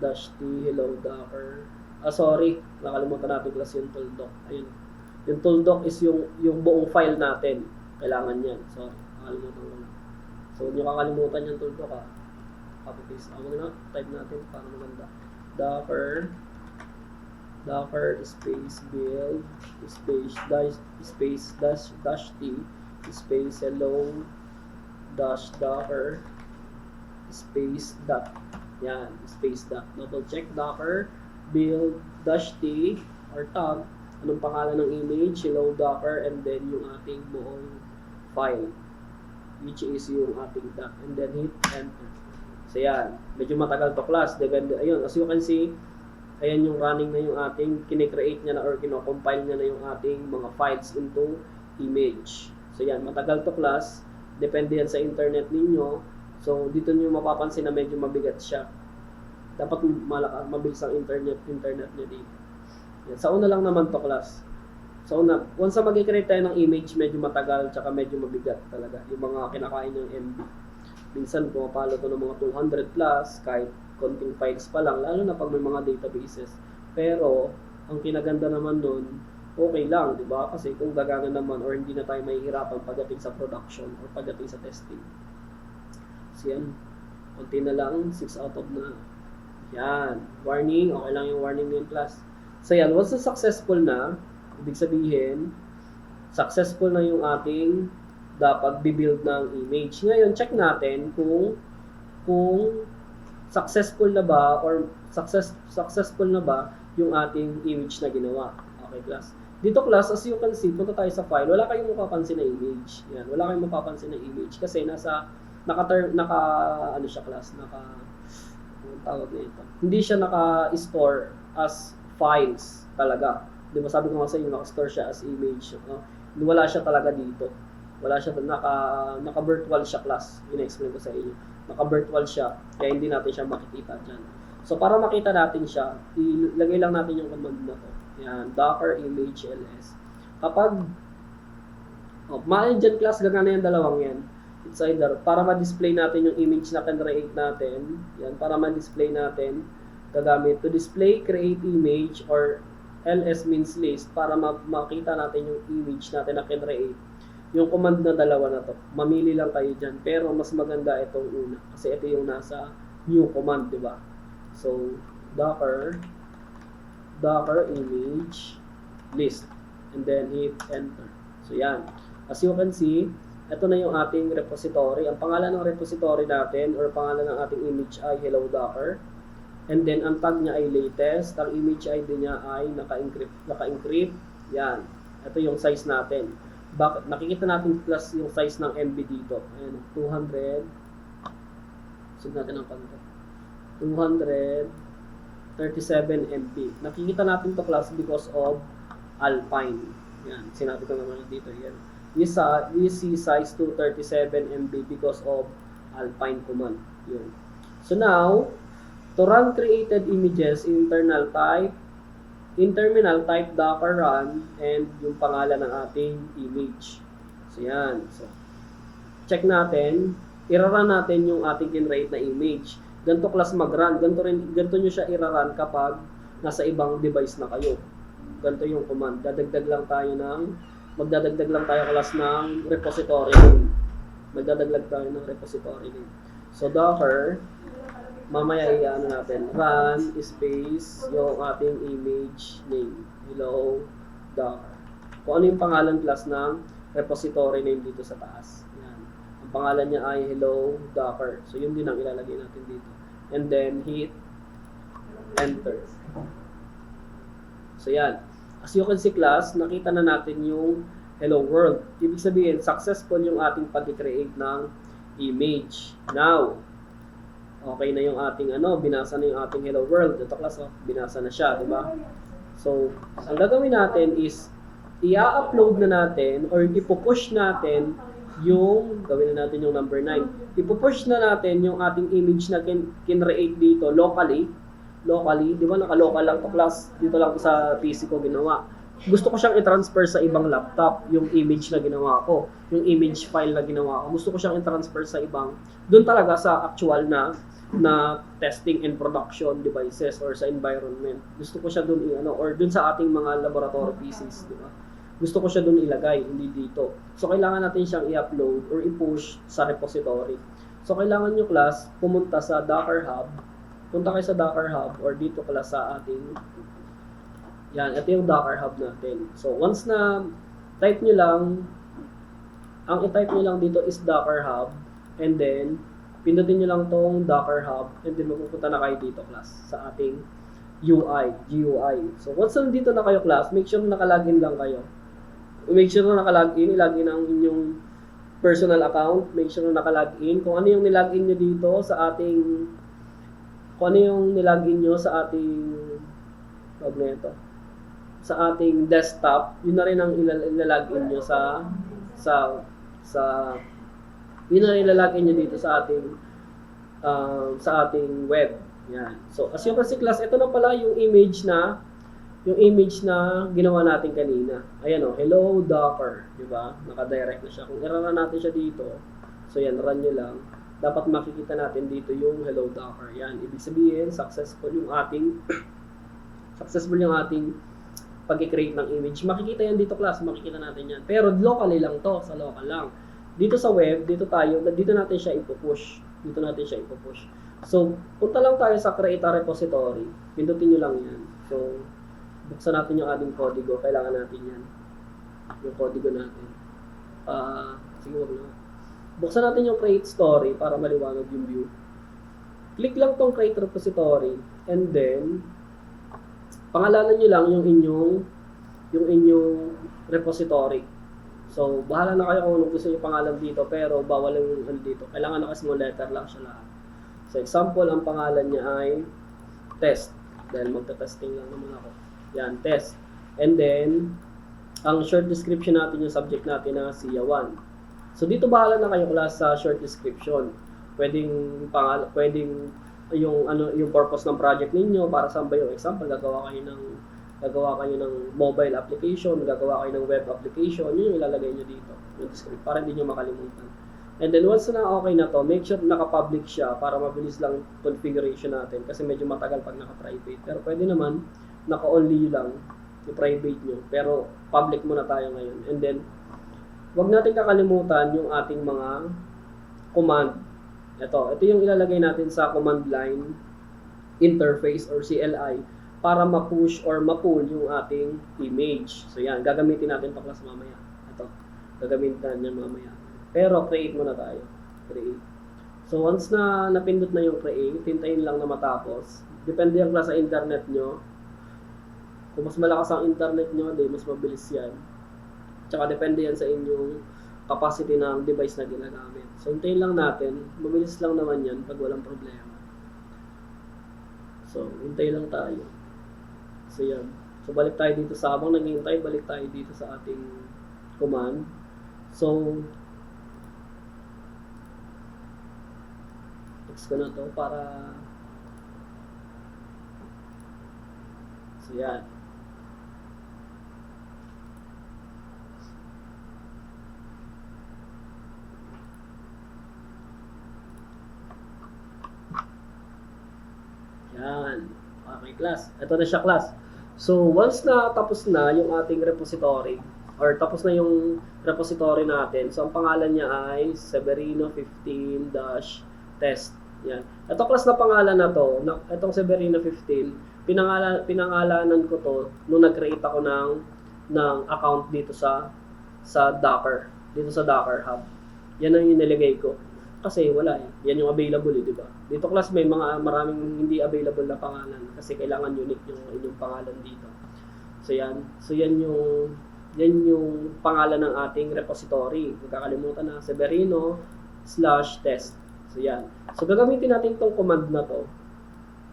-t hello Docker. Sorry, nakalimutan natin class yung tooldoc. Ayun. Yung tooldoc is yung buong file natin. Kailangan yan. Sorry, nakalimutan ko na. So, hindi nyo kakalimutan yung tooldoc Copy paste. Ako na, type natin para maganda. Docker space build space -t space hello dash Docker space dot. Yan, space dot. Double check Docker build -t or tag, anong pangalan ng image, hello Docker, and then yung ating buong file, which is yung ating dot, and then hit enter. So yan, medyo matagal to class. Depende, ayun, as you can see, ayan yung running na yung ating, kine-create niya na or kino-compile niya na yung ating mga files into image. So yan, matagal to class. Depende yan sa internet ninyo. So dito niyo mapapansin na medyo mabigat siya. Dapat mabilis ang internet niya dito. Yan. Sa una lang naman to class. Sa una, once na mag-create tayo ng image, medyo matagal, tsaka medyo mabigat talaga. Yung mga kinakain ng MB. Minsan pumapalo to ng mga 200 plus, kahit konting files pa lang, lalo na pag may mga databases. Pero, ang kinaganda naman nun, okay lang, di ba? Kasi kung gagana naman or hindi na tayo mahihirapan pagdating sa production or pagdating sa testing. So yan, konti na lang, 6 out of na. Yan, warning, okay lang yung warning ng class. So yan, once na successful na, ibig sabihin, successful na yung ating dapat bibuild ng image. Ngayon, check natin kung successful na ba or successful na ba yung ating image na ginawa. Okay, class. Dito, class, as you can see, punta tayo sa file. Wala kayong mapapansin na image. Yan, wala kayong mapapansin na image kasi ano siya, class, anong tawag nito? Hindi siya naka-store as files talaga. Di ba sabi ko nga sa inyo, naka-store siya as image. Wala siya talaga dito. Wala siya, naka-virtual siya, class. Ina-explain ko sa inyo. Naka-virtual siya, kaya hindi natin siya makikita dyan. So, para makita natin siya, ilagay lang natin yung command na to. Yan, docker image ls. Kapag, maayon dyan, class, gagana yung dalawang yan. It's either, para ma-display natin yung image na can-create natin, yan, para ma-display natin, gagamit to display, create image, or ls means list, para makita natin yung image natin na can-create. Yung command na dalawa na to, mamili lang kayo dyan. Pero mas maganda itong una. Kasi ito yung nasa new command, di ba? So, docker image list. And then hit enter. So, yan. As you can see, ito na yung ating repository. Ang pangalan ng repository natin or pangalan ng ating image ay hello docker. And then, ang tag niya ay latest. Ang image ID niya ay naka-encrypt. Yan. Ito yung size natin. Bakit? Nakikita natin plus yung size ng MB dito. Ayan, 200. Sug natin ang kanto. 237 MB. Nakikita natin to class because of Alpine. Yan, sinabi ko naman dito. Yan. You see size 237 MB because of Alpine command. Yun. So now, to run created images, in terminal type docker run and yung pangalan ng ating image. So yan. So check natin, i-run natin yung ating generate na image. Ganito class mag-run, ganito nyo siya i-run kapag nasa ibang device na kayo. Ganito yung command. Magdadagdag lang tayo class ng repository name. Magdadagdag tayo ng repository name. So docker, mamaya i-ano natin, run space yung ating image name. Hello docker. Kung ano yung pangalan class ng repository name dito sa taas. Yan. Ang pangalan niya ay hello docker. So yun din ang ilalagay natin dito. And then hit enter. So yan. As you can see class, nakita na natin yung hello world. Ibig sabihin, successful yung ating pag-create ng image. Now, okay na yung ating binasa na yung ating hello world. Ito class, binasa na siya, di ba? So, ang gagawin natin is i-upload na natin or ipo-push natin yung, gawin na natin yung number 9. Ipo-push na natin yung ating image na kinreate dito locally, di ba? Naka-local lang to class. Dito lang sa PC ko ginawa. Gusto ko siyang i-transfer sa ibang laptop, yung image na ginawa ko, yung image file na ginawa ko. Gusto ko siyang i-transfer sa ibang, doon talaga sa actual na testing and production devices or sa environment. Gusto ko siya doon or doon sa ating mga laboratory PCs, di ba? Gusto ko siya doon ilagay, hindi dito. So kailangan natin siyang i-upload or i-push sa repository. So kailangan nyo class pumunta sa Docker Hub. Punta kayo sa Docker Hub or dito class sa ating yan, ito yung Docker Hub natin. So, once na type nyo lang, ang i-type nyo lang dito is Docker Hub, and then, pindutin nyo lang tong Docker Hub, and then mapupunta na kayo dito, class, sa ating GUI. So, once na dito na kayo, class, make sure na nakalagin lang kayo. Make sure na nakalagin, ilagin ang inyong personal account, make sure na naka-login. Kung ano yung nilogin nyo dito sa ating, kung ano yung nilogin nyo sa ating, wag na ito, sa ating desktop, yun na rin ang ilalagin nyo sa yun na rin ilalagin nyo dito sa ating web. Yan. So, as you can see class, ito na pala yung image na ginawa natin kanina. Ayan o, hello Docker, di ba? Naka-direct na siya. Kung i-run natin siya dito, so yan, run nyo lang. Dapat makikita natin dito yung hello Docker. Yan, ibig sabihin, successful yung ating pag-create ng image. Makikita yan dito class, makikita natin yan. Pero locally lang to, sa local lang. Dito sa web, dito natin siya ipupush. So, punta lang tayo sa create a repository. Pindutin nyo lang yan. So, buksan natin yung ating kodigo. Kailangan natin yan. Yung kodigo natin. Siguro na. Buksan natin yung create story para maliwanag yung view. Click lang tong create repository. And then, pangalanan nyo lang yung inyong repository. So, bahala na kayo kung anong gusto nyo pangalan dito, pero bawal yung dito. Kailangan naka-small letter lang siya lahat. So, example, ang pangalan niya ay test. Dahil magta-testing lang naman ako. Yan, test. And then, ang short description natin, yung subject natin na SIA 1. So, dito bahala na kayo class sa short description. Pwedeng yung purpose ng project ninyo, para saan ba yung example, gagawa kayo ng mobile application, gagawa kayo ng web application, yun yung ilalagay nyo dito, yung description, para hindi nyo makalimutan. And then once na okay na to, make sure naka-public siya para mabilis lang configuration natin kasi medyo matagal pag naka-private. Pero pwede naman naka-only lang yung private nyo, pero public muna tayo ngayon. And then, wag natin kakalimutan yung ating mga command. Ito yung ilalagay natin sa command line interface or CLI para ma-push or ma-pull yung ating image. So yan, gagamitin natin ito class mamaya. Ito, gagamitin yan mamaya. Pero create muna tayo. Create. So once na napindot na yung create, hintayin lang na matapos. Depende yung class sa internet nyo. Kung mas malakas ang internet nyo, mas mabilis yan. Tsaka depende yan sa inyong capacity ng device na ginagamit. So hintayin lang natin. Mabilis lang naman yan pag walang problema. So hintayin lang tayo. So yan. So balik tayo dito sa habang naghihintay, balik tayo dito sa ating command. So text ko na to para so yan. Yan. Okay, class. Ito na siya, class. So, once na tapos na yung ating repository, or tapos na yung repository natin, so ang pangalan niya ay Severino 15-test. Yan. Ito class na pangalan na to, itong Severino 15, pinangalanan ko to nung nag-create ako ng account dito sa Docker, dito sa Docker Hub. Yan ang yung nilagay ko. Kasi wala eh. Yan yung available eh, di ba? Dito class may maraming hindi available na pangalan kasi kailangan unique yung inyong pangalan dito. So yan. So yan yung pangalan ng ating repository. Huwag kakalimutan na Severino/test. So yan. So gagamitin natin itong command na to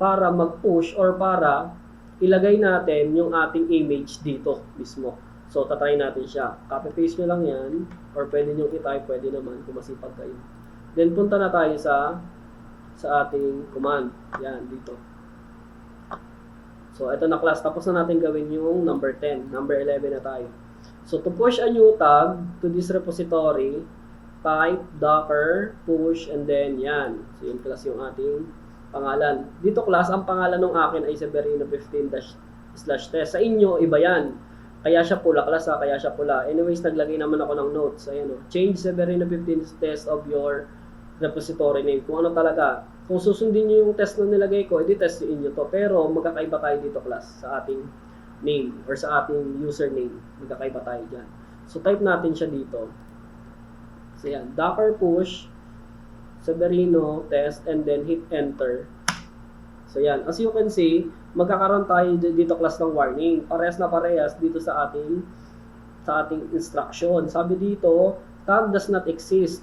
para mag-push or para ilagay natin yung ating image dito mismo. So tatry natin siya. Copy-paste nyo lang yan or pwede nyo i-type, pwede naman kung masipag kayo. Then punta na tayo sa ating command. Yan, dito. So ito na class, tapos na natin gawin yung number 10. Number 11 na tayo. So to push a new tag to this repository, type docker push and then yan. So yun class yung ating pangalan. Dito class, ang pangalan ng akin ay Severino 15-test. Sa inyo, iba yan. Kaya siya pula, class ha, kaya siya pula. Anyways, naglagay naman ako ng notes. Ayan o. Change Severino 15-test of your repository name. Kung ano talaga. Kung susundin nyo yung test na nilagay ko, edi testin nyo to. Pero magkakaiba tayo dito class sa ating name or sa ating username. Magkakaiba tayo dyan. So type natin siya dito. So yan. Docker push Severino test and then hit enter. So yan. As you can see, magkakaroon tayo dito class ng warning. Parehas na parehas dito sa ating instruction. Sabi dito, tag does not exist.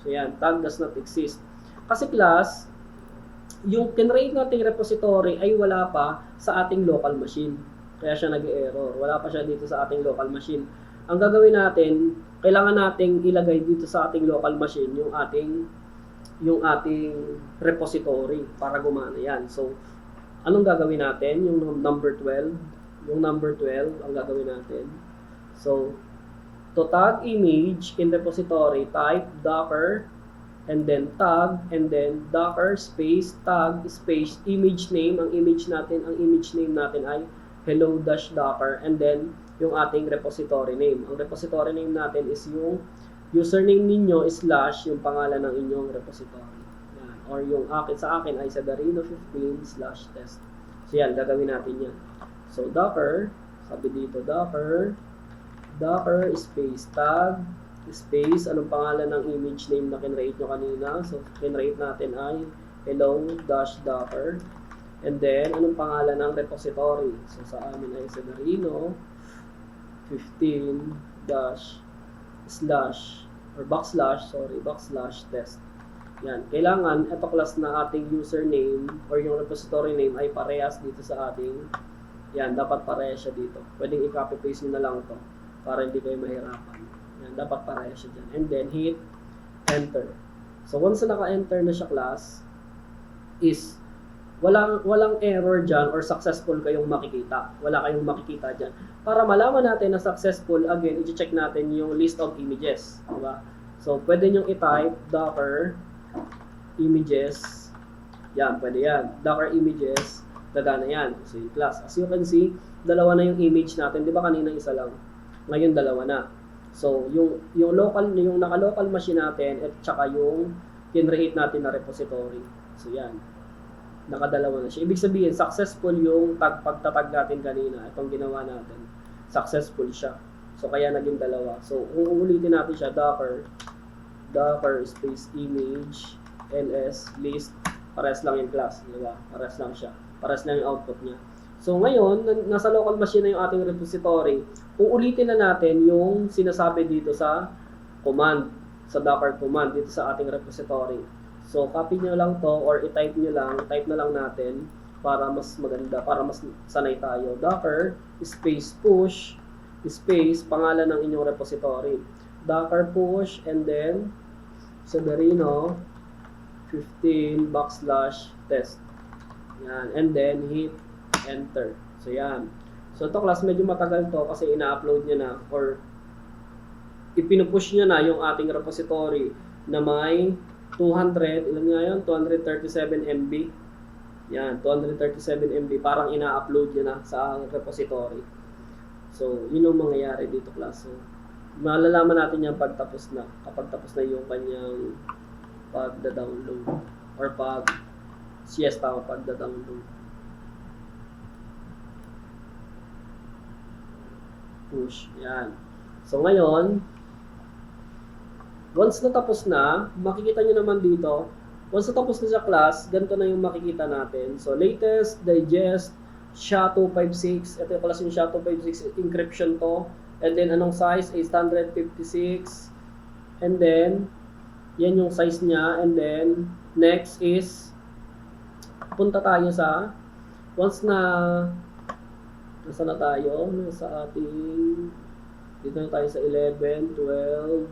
So yan, tag does not exist. Kasi class, yung kinreate nating repository ay wala pa sa ating local machine. Kaya siya nag-error. Wala pa siya dito sa ating local machine. Ang gagawin natin, kailangan nating ilagay dito sa ating local machine yung ating repository para gumana yan. So, anong gagawin natin? Yung number 12. Yung number 12 ang gagawin natin. So, to tag image in repository, type docker and then tag and then docker space tag space image name. Ang image name natin ay hello-docker and then yung ating repository name. Ang repository name natin is yung username ninyo slash yung pangalan ng inyong repository. Yan. Or yung sa akin ay sadarino15/test. So yan, gagawin natin yan. So docker, sabi dito docker space tag space, anong pangalan ng image name na kinrate nyo kanina? So kinrate natin ay hello-docker and then anong pangalan ng repository? So sa amin ay sadarino 15 backslash test. Yan. Kailangan ito class na ating username or yung repository name ay parehas dito sa ating, yan, dapat parehas siya dito. Pwedeng i-copy paste nyo na lang to para hindi kayo mahirapan. Yan, dapat parehas siya dyan. And then hit enter. So once na naka-enter na siya class, is walang error dyan or successful kayong makikita. Wala kayong makikita dyan. Para malaman natin na successful, again, i-check natin yung list of images. Diba? So, pwede nyo i-type docker images. Yan, pwede yan. Docker images, gagana yan. So, yung class. As you can see, dalawa na yung image natin. Di ba kanina isa lang? Ngayon, dalawa na. So, yung naka-local machine natin at saka yung kinreate natin na repository. So, yan. Nakadalawa na siya. Ibig sabihin, successful yung pagtatag natin kanina. Itong ginawa natin. Successful siya. So, kaya naging dalawa. So, kung ulitin natin siya, docker space image ls list. Pares lang yung class. Diba? Pares lang siya. Pares lang yung output niya. So, ngayon, nasa local machine na yung ating repository. Uulitin na natin yung sinasabi dito sa command. Sa docker command dito sa ating repository. So, copy nyo lang to or i-type nyo lang, type na lang natin para mas maganda, para mas sanay tayo. Docker space push space pangalan ng inyong repository. Docker push and then sadarino 15 /test. Yan. And then hit enter. So, yan. So, ito class, medyo matagal to kasi ina-upload nyo na or ipinupush nyo na yung ating repository na may 200, ilan nga yun? 237 MB. Yan, 237 MB. Parang ina-upload yun na sa repository. So, yun yung mangyayari dito class. So, malalaman natin yan pagtapos na. Kapag tapos na yung kanyang pagda-download. Or pagda-download. Push. Yan. So, ngayon, once natapos na, makikita nyo naman dito, once natapos na sa class, ganito na yung makikita natin. So, latest, digest, SHA-256, ito yung class yung SHA-256 encryption to, and then anong size is 156, and then, yan yung size niya, and then, next is, punta tayo sa, once na, nasa na tayo, nasa ating, dito na tayo sa 11, 12,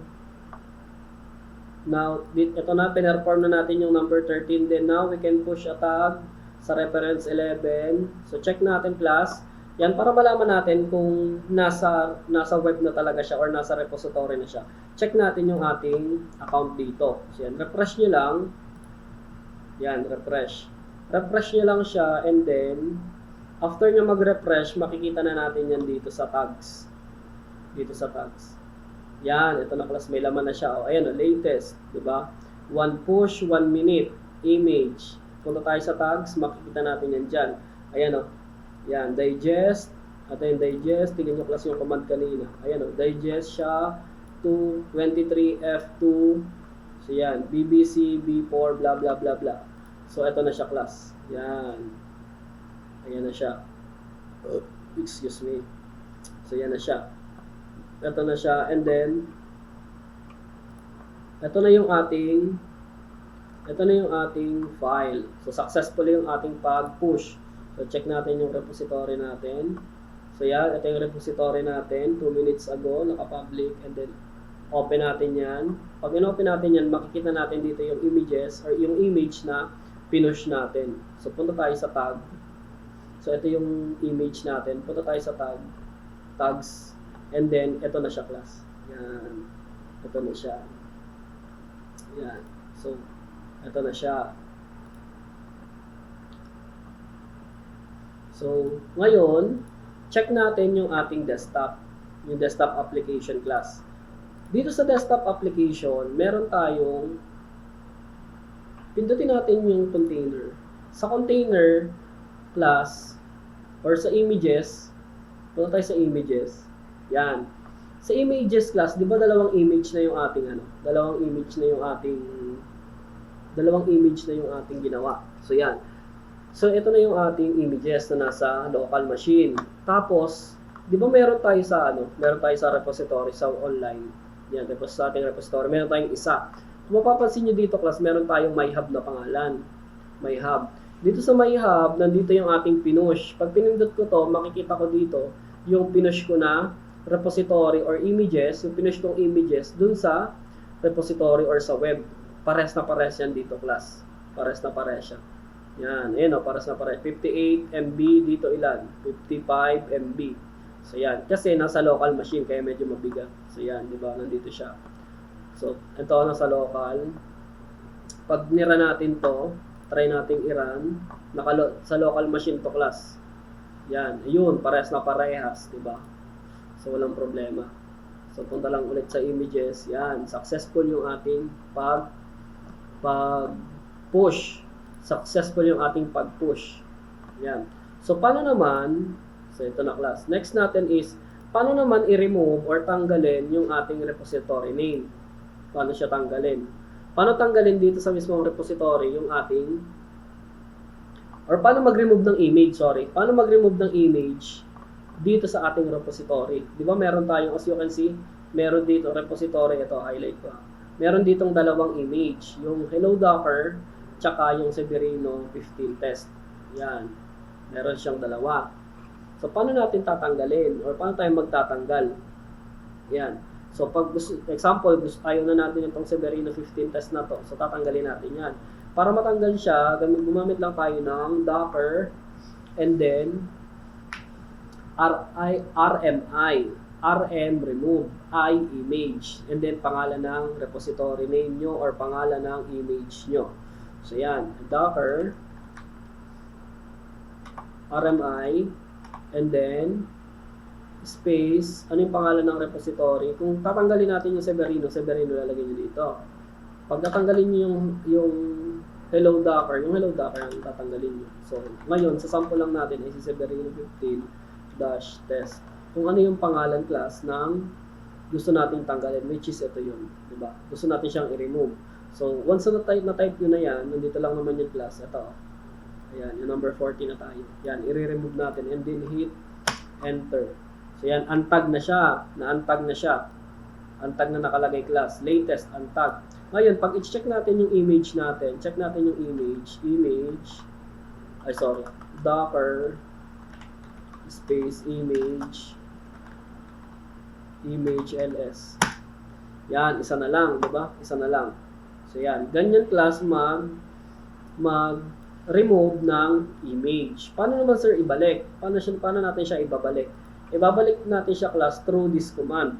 now, ito na, pinerform na natin yung number 13. Then now, we can push a tag sa reference 11. So, check natin class. Yan, para malaman natin kung nasa web na talaga siya or nasa repository na siya. Check natin yung ating account dito. So, yan, refresh nyo lang. Yan, refresh. Refresh nyo lang siya and then, after nyo mag-refresh, makikita na natin yan dito sa tags. Dito sa tags. Yan, ito na class, may laman na siya. O, ayan, latest, di ba? One push, 1 minute, image. Punta tayo sa tags, makikita natin yan dyan. Ayan o. Yan, digest. At yung digest, tingnan nyo class yung command kanina. Ayan o, digest siya to 23F2. So yan, BBC, B4, blah, blah, blah, blah. So, ito na siya class. Yan. Ayan na siya. Excuse me. So, yan na siya. Ito na siya, and then ito na yung ating file. So, successful yung ating pag-push. So, check natin yung repository natin. So, yan. Ito yung repository natin. 2 minutes ago, naka-public. And then, open natin yan. Pag in-open natin yan, makikita natin dito yung images or yung image na pinush natin. So, punta tayo sa tag. So, ito yung image natin. Punta tayo sa tag. Tags. And then, ito na siya, class. Yan. Ito na siya. Yan. So, ito na siya. So, ngayon, check natin yung ating desktop. Yung desktop application class. Dito sa desktop application, meron tayong pindutin natin yung container. Sa container class or sa images, punta tayo sa images. Yan. Sa images class, 'di ba dalawang image na yung ating dalawang image na yung ating ginawa. So yan. So ito na yung ating images na nasa local machine. Tapos, 'di ba meron tayo sa repository sa online. Yan, tapos sa ating repository, meron tayong isa. Kung mapapansin nyo dito, class, meron tayong MyHub na pangalan. MyHub. Dito sa MyHub, nandito yung ating pinush. Pag pinindot ko to, makikita ko dito yung pinush ko na repository or images, yung pinush kong images dun sa repository or sa web. Pares na pares yan dito, class. Pares na pares yan. Yan, ayan o, pares na pares. 58 MB, dito ilan? 55 MB. So yan, kasi nasa local machine kaya medyo mabigat. So yan, di ba? Nandito siya. So, ito nasa local. Pag nira natin to, try nating i-run. Sa local machine to, class. Yan, ayun, parehas na parehas, di ba? So walang problema. So punta lang ulit sa images. Yan, successful yung ating pag-push. Successful yung ating pag-push. Yan. So paano naman? So, ito na, class. Next natin is, paano naman i-remove or tanggalin yung ating repository name? Paano siya tanggalin? Paano tanggalin dito sa mismong repository yung ating, or paano mag-remove ng image, Paano mag-remove ng image dito sa ating repository? Di ba meron tayong, as you can see, meron dito repository, ito, highlight ko. Meron ditong dalawang image, yung Hello Docker, tsaka yung Severino 15 test. Yan. Meron siyang dalawa. So, paano natin tatanggalin? Or paano tayo magtatanggal? Yan. So, pag ayaw na natin itong Severino 15 test na to. So, tatanggalin natin yan. Para matanggal siya, gumamit lang tayo ng Docker and then RM remove, I image, and then pangalan ng repository name nyo or pangalan ng image nyo. So, yan. Docker RMI and then space, ano yung pangalan ng repository. Kung tatanggalin natin yung Severino lalagay nyo dito. Pag natanggalin nyo yung Hello Docker, yung tatanggalin nyo. So, ngayon, sa sample lang natin ay si Severino 15-test. Kung ano yung pangalan, class, ng gusto nating tanggalin, which is ito yun. Diba? Gusto natin siyang i-remove. So, once na-type nyo na yan, nandito lang naman yung class. Ito. Ayan, yung number 40 na tayo. Yan, i-remove natin and then hit enter. So yan, untag na siya. Na-untag na siya. Untag na nakalagay, class. Latest, untag. Ngayon, pag i-check natin yung image natin, check natin yung Docker space image ls. Yan, isa na lang, diba? Isa na lang. So yan, ganyan, class, mag-remove ng image. Paano naman, sir, ibalik? Paano natin siya ibabalik? Ibabalik natin siya, class, through this command.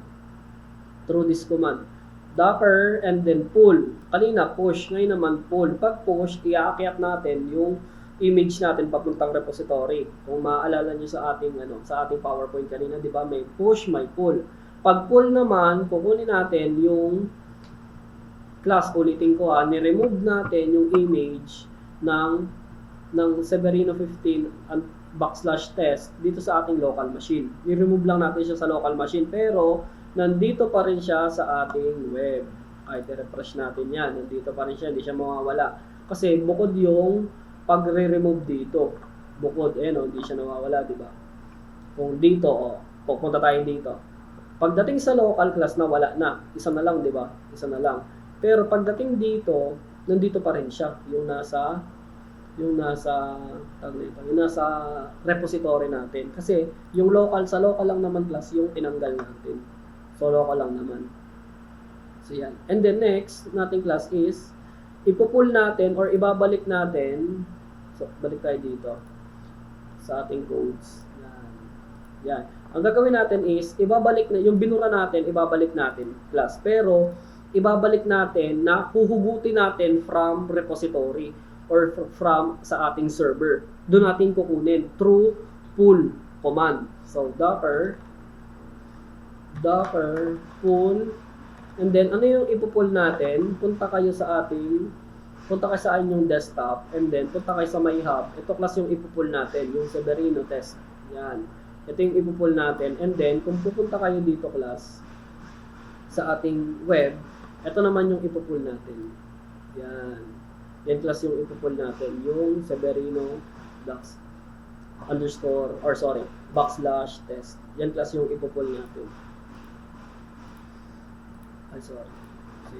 Docker and then pull. Kanina, push. Ngayon naman, pull. Pag push, iaakyat natin yung image natin papuntang repository. Kung maaalala nyo sa ating PowerPoint kanina, di ba? May push, may pull. Pag pull naman, kukunin natin yung class, ulitin ko ni-remove natin yung image ng Severino 15/test dito sa ating local machine. I-remove lang natin siya sa local machine, pero nandito pa rin siya sa ating web. Ay, i-refresh natin yan. Nandito pa rin siya, hindi siya mawawala. Kasi bukod yung pag-re-remove dito. Bukod, hindi siya nawawala, di ba? Kung dito, pupunta tayo dito. Pagdating sa local, class, na wala na. Isa na lang, di ba? Isa na lang. Pero pagdating dito, nandito pa rin siya, yung nasa repository natin. Kasi yung sa local lang naman class yung tinanggal natin. So local lang naman. So yan. And then next nating class is ipo-pull natin or ibabalik natin. So balik tayo dito sa ating codes. Yan. Yan. Ang gagawin natin is ibabalik na yung binura natin, ibabalik natin class. Pero ibabalik natin na huhugutin natin from repository or from sa ating server. Doon natin kukunin through pull command. So docker pull, and then ano yung ipo-pull natin? Punta kayo sa inyong desktop, and then punta kayo sa my hub. Ito class yung ipo-pull natin, yung Severino test. Yan. Ito yung ipo-pull natin, and then kung pupunta kayo dito class sa ating web, ito naman yung ipo-pull natin. Yan. Yan class yung ipo-pull natin, yung Severino /test. Yan class yung ipo-pull natin. So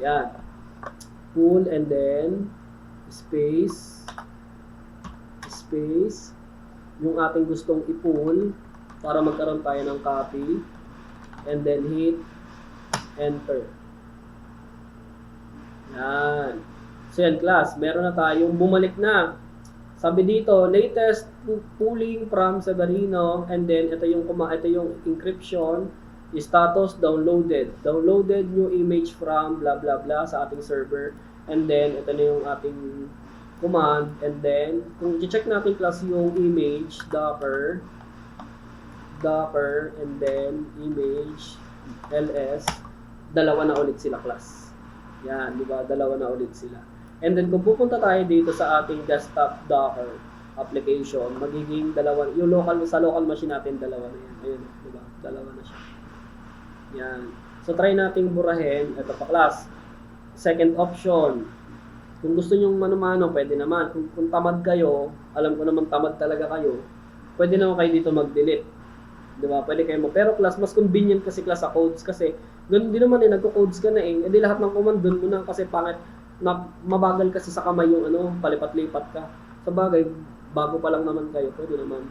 yan. Pull and then space yung ating gustong i-pull para magkaroon tayo ng copy, and then hit enter. Yan. So yan class, meron na tayong bumalik na. Sabi dito, latest pulling from Severino, and then ito yung encryption, status downloaded new image from blah blah blah sa ating server, and then ito na yung ating command, and then kung i-check natin class yung image docker and then image ls, dalawa na ulit sila class. Yan, di ba? Dalawa na ulit sila. And then kung pupunta tayo dito sa ating desktop docker application, magiging dalawa, yung sa local machine natin dalawa na yan. Ayun, di ba? Dalawa na siya. Yan. So try nating burahin. Ito pa class. Second option. Kung gusto nyo mano-mano, pwede naman. Kung tamad kayo, alam ko naman tamad talaga kayo, pwede naman kayo dito mag-delete. Diba? Pwede kayo pero class, mas convenient kasi class sa codes, kasi ganun din naman nagko-codes ka na edi lahat ng command dun mo na, kasi pangit, mabagal kasi sa kamay yung palipat-lipat ka. Sa bagay, bago pa lang naman kayo, pwede naman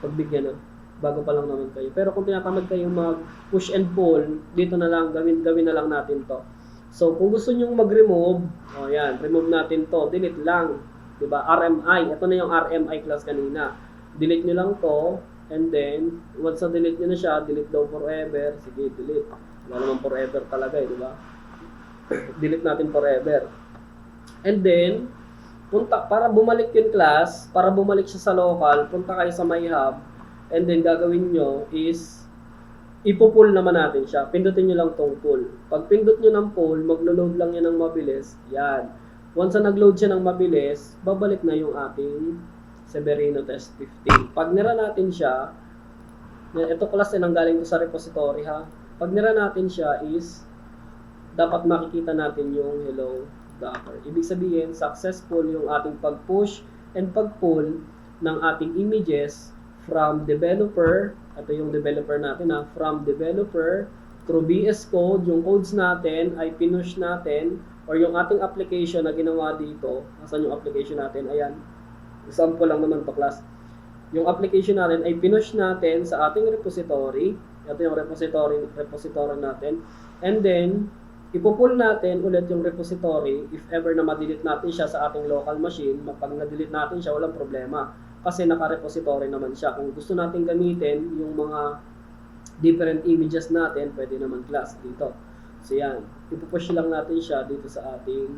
pagbigyan na. Bago pa lang naman kayo. Pero kung tinatamad kayo mag-push and pull, dito na lang, gawin na lang natin to. So, kung gusto nyo mag-remove, yan, remove natin to, delete lang. Diba? RMI, ito na yung RMI class kanina. Delete nyo lang to, and then, once na delete nyo na siya, delete daw forever, sige, delete. Wala naman forever talaga diba? Delete natin forever. And then, para bumalik yung class, para bumalik siya sa local, punta kayo sa my hub, and then gagawin nyo is, ipo-pull naman natin siya. Pindutin nyo lang tong pull. Pag pindot nyo ng pull, maglo-load lang yan ng mabilis. Yan. Once na nag-load siya ng mabilis, babalik na yung ating Severino test 15. Pag nira natin siya, ito class ay nanggaling ko sa repository ha. Pag nira natin siya is, dapat makikita natin yung hello docker. Ibig sabihin, successful yung ating pag-push and pag-pull ng ating images from developer. Ito yung developer natin from developer through VS Code, yung codes natin ay pinush natin, or yung ating application na ginawa dito. Nasaan yung application natin? Ayan. Example lang naman to class. Yung application natin ay pinush natin sa ating repository. Ito yung repository natin. And then, ipo-pull natin ulit yung repository if ever na ma-delete natin siya sa ating local machine. Pag na-delete natin siya, walang problema. Kasi naka-repository naman siya. Kung gusto natin gamitin yung mga different images natin, pwede naman class dito. So yan, ipupush lang natin siya dito sa ating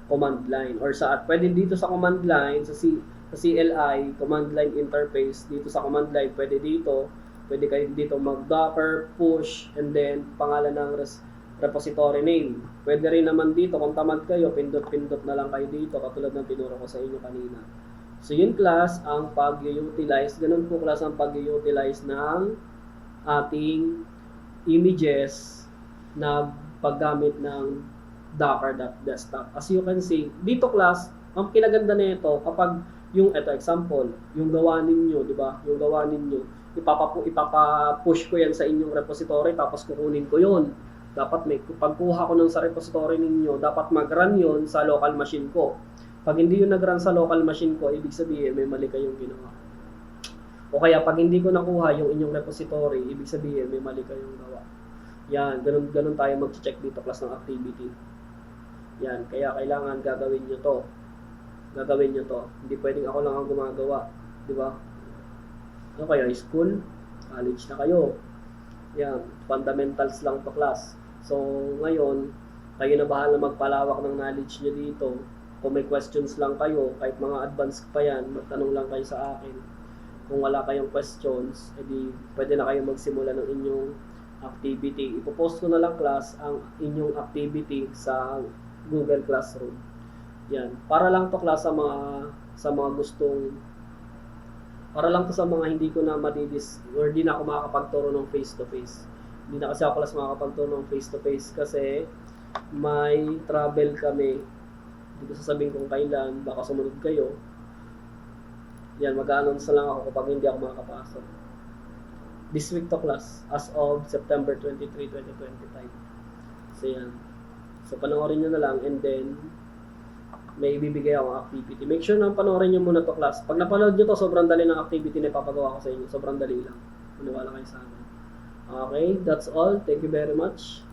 command line, or pwede dito sa command line sa CLI command line interface. Dito sa command line, pwede kayo dito mag-docker push, and then pangalan ng repository name. Pwede rin naman dito, kung tamad kayo, pindot na lang kayo dito, katulad ng tinuro ko sa inyo kanina. So yun class ang pag-utilize, ganun po class ang pag-utilize ng ating images na paggamit ng docker.desktop. As you can see, dito class, ang kinaganda nito, kapag yung eto example, yung gawa ninyo, di ba? Yung gawa ninyo, ipapa-push ko yan sa inyong repository tapos kukunin ko yon. Dapat may pagkuha ko nun sa repository ninyo, dapat mag-run yon sa local machine ko. Pag hindi yun nag-run sa local machine ko, ibig sabihin may mali kayong ginawa. O kaya pag hindi ko nakuha yung inyong repository, ibig sabihin may mali kayong gawa. Yan, ganun tayo mag-check dito class ng activity. Yan, kaya kailangan gagawin nyo to. Gagawin nyo to. Hindi pwedeng ako lang ang gumagawa. Di ba? Ano kayo? School? College na kayo. Yan. Fundamentals lang to class. So, ngayon, kayo na bahala magpalawak ng knowledge nyo dito. Kung may questions lang kayo, kahit mga advanced pa yan, magtanong lang kayo sa akin. Kung wala kayong questions, edi pwede na kayo magsimula ng inyong activity. Ipopost ko na lang class ang inyong activity sa Google Classroom. Yan. Para lang to class sa mga gustong, para lang to sa mga hindi ko na madidis or di na ako makakapagturo ng face to face. Hindi na kasi ako class makakapagturo ng face to face kasi may travel kami. Hindi ko sasabihin kung kailan, baka sumunod kayo. Yan, mag-announce lang ako kapag hindi ako makakapasok. This week to class as of September 23, 2025. So yan. So panoorin nyo na lang and then may ibibigay akong activity. Make sure na panoorin nyo muna to class. Pag napanood nyo to, sobrang dali ng activity na ipapagawa ko sa inyo. Sobrang dali lang. Maniwala kayo sa akin. Okay, that's all. Thank you very much.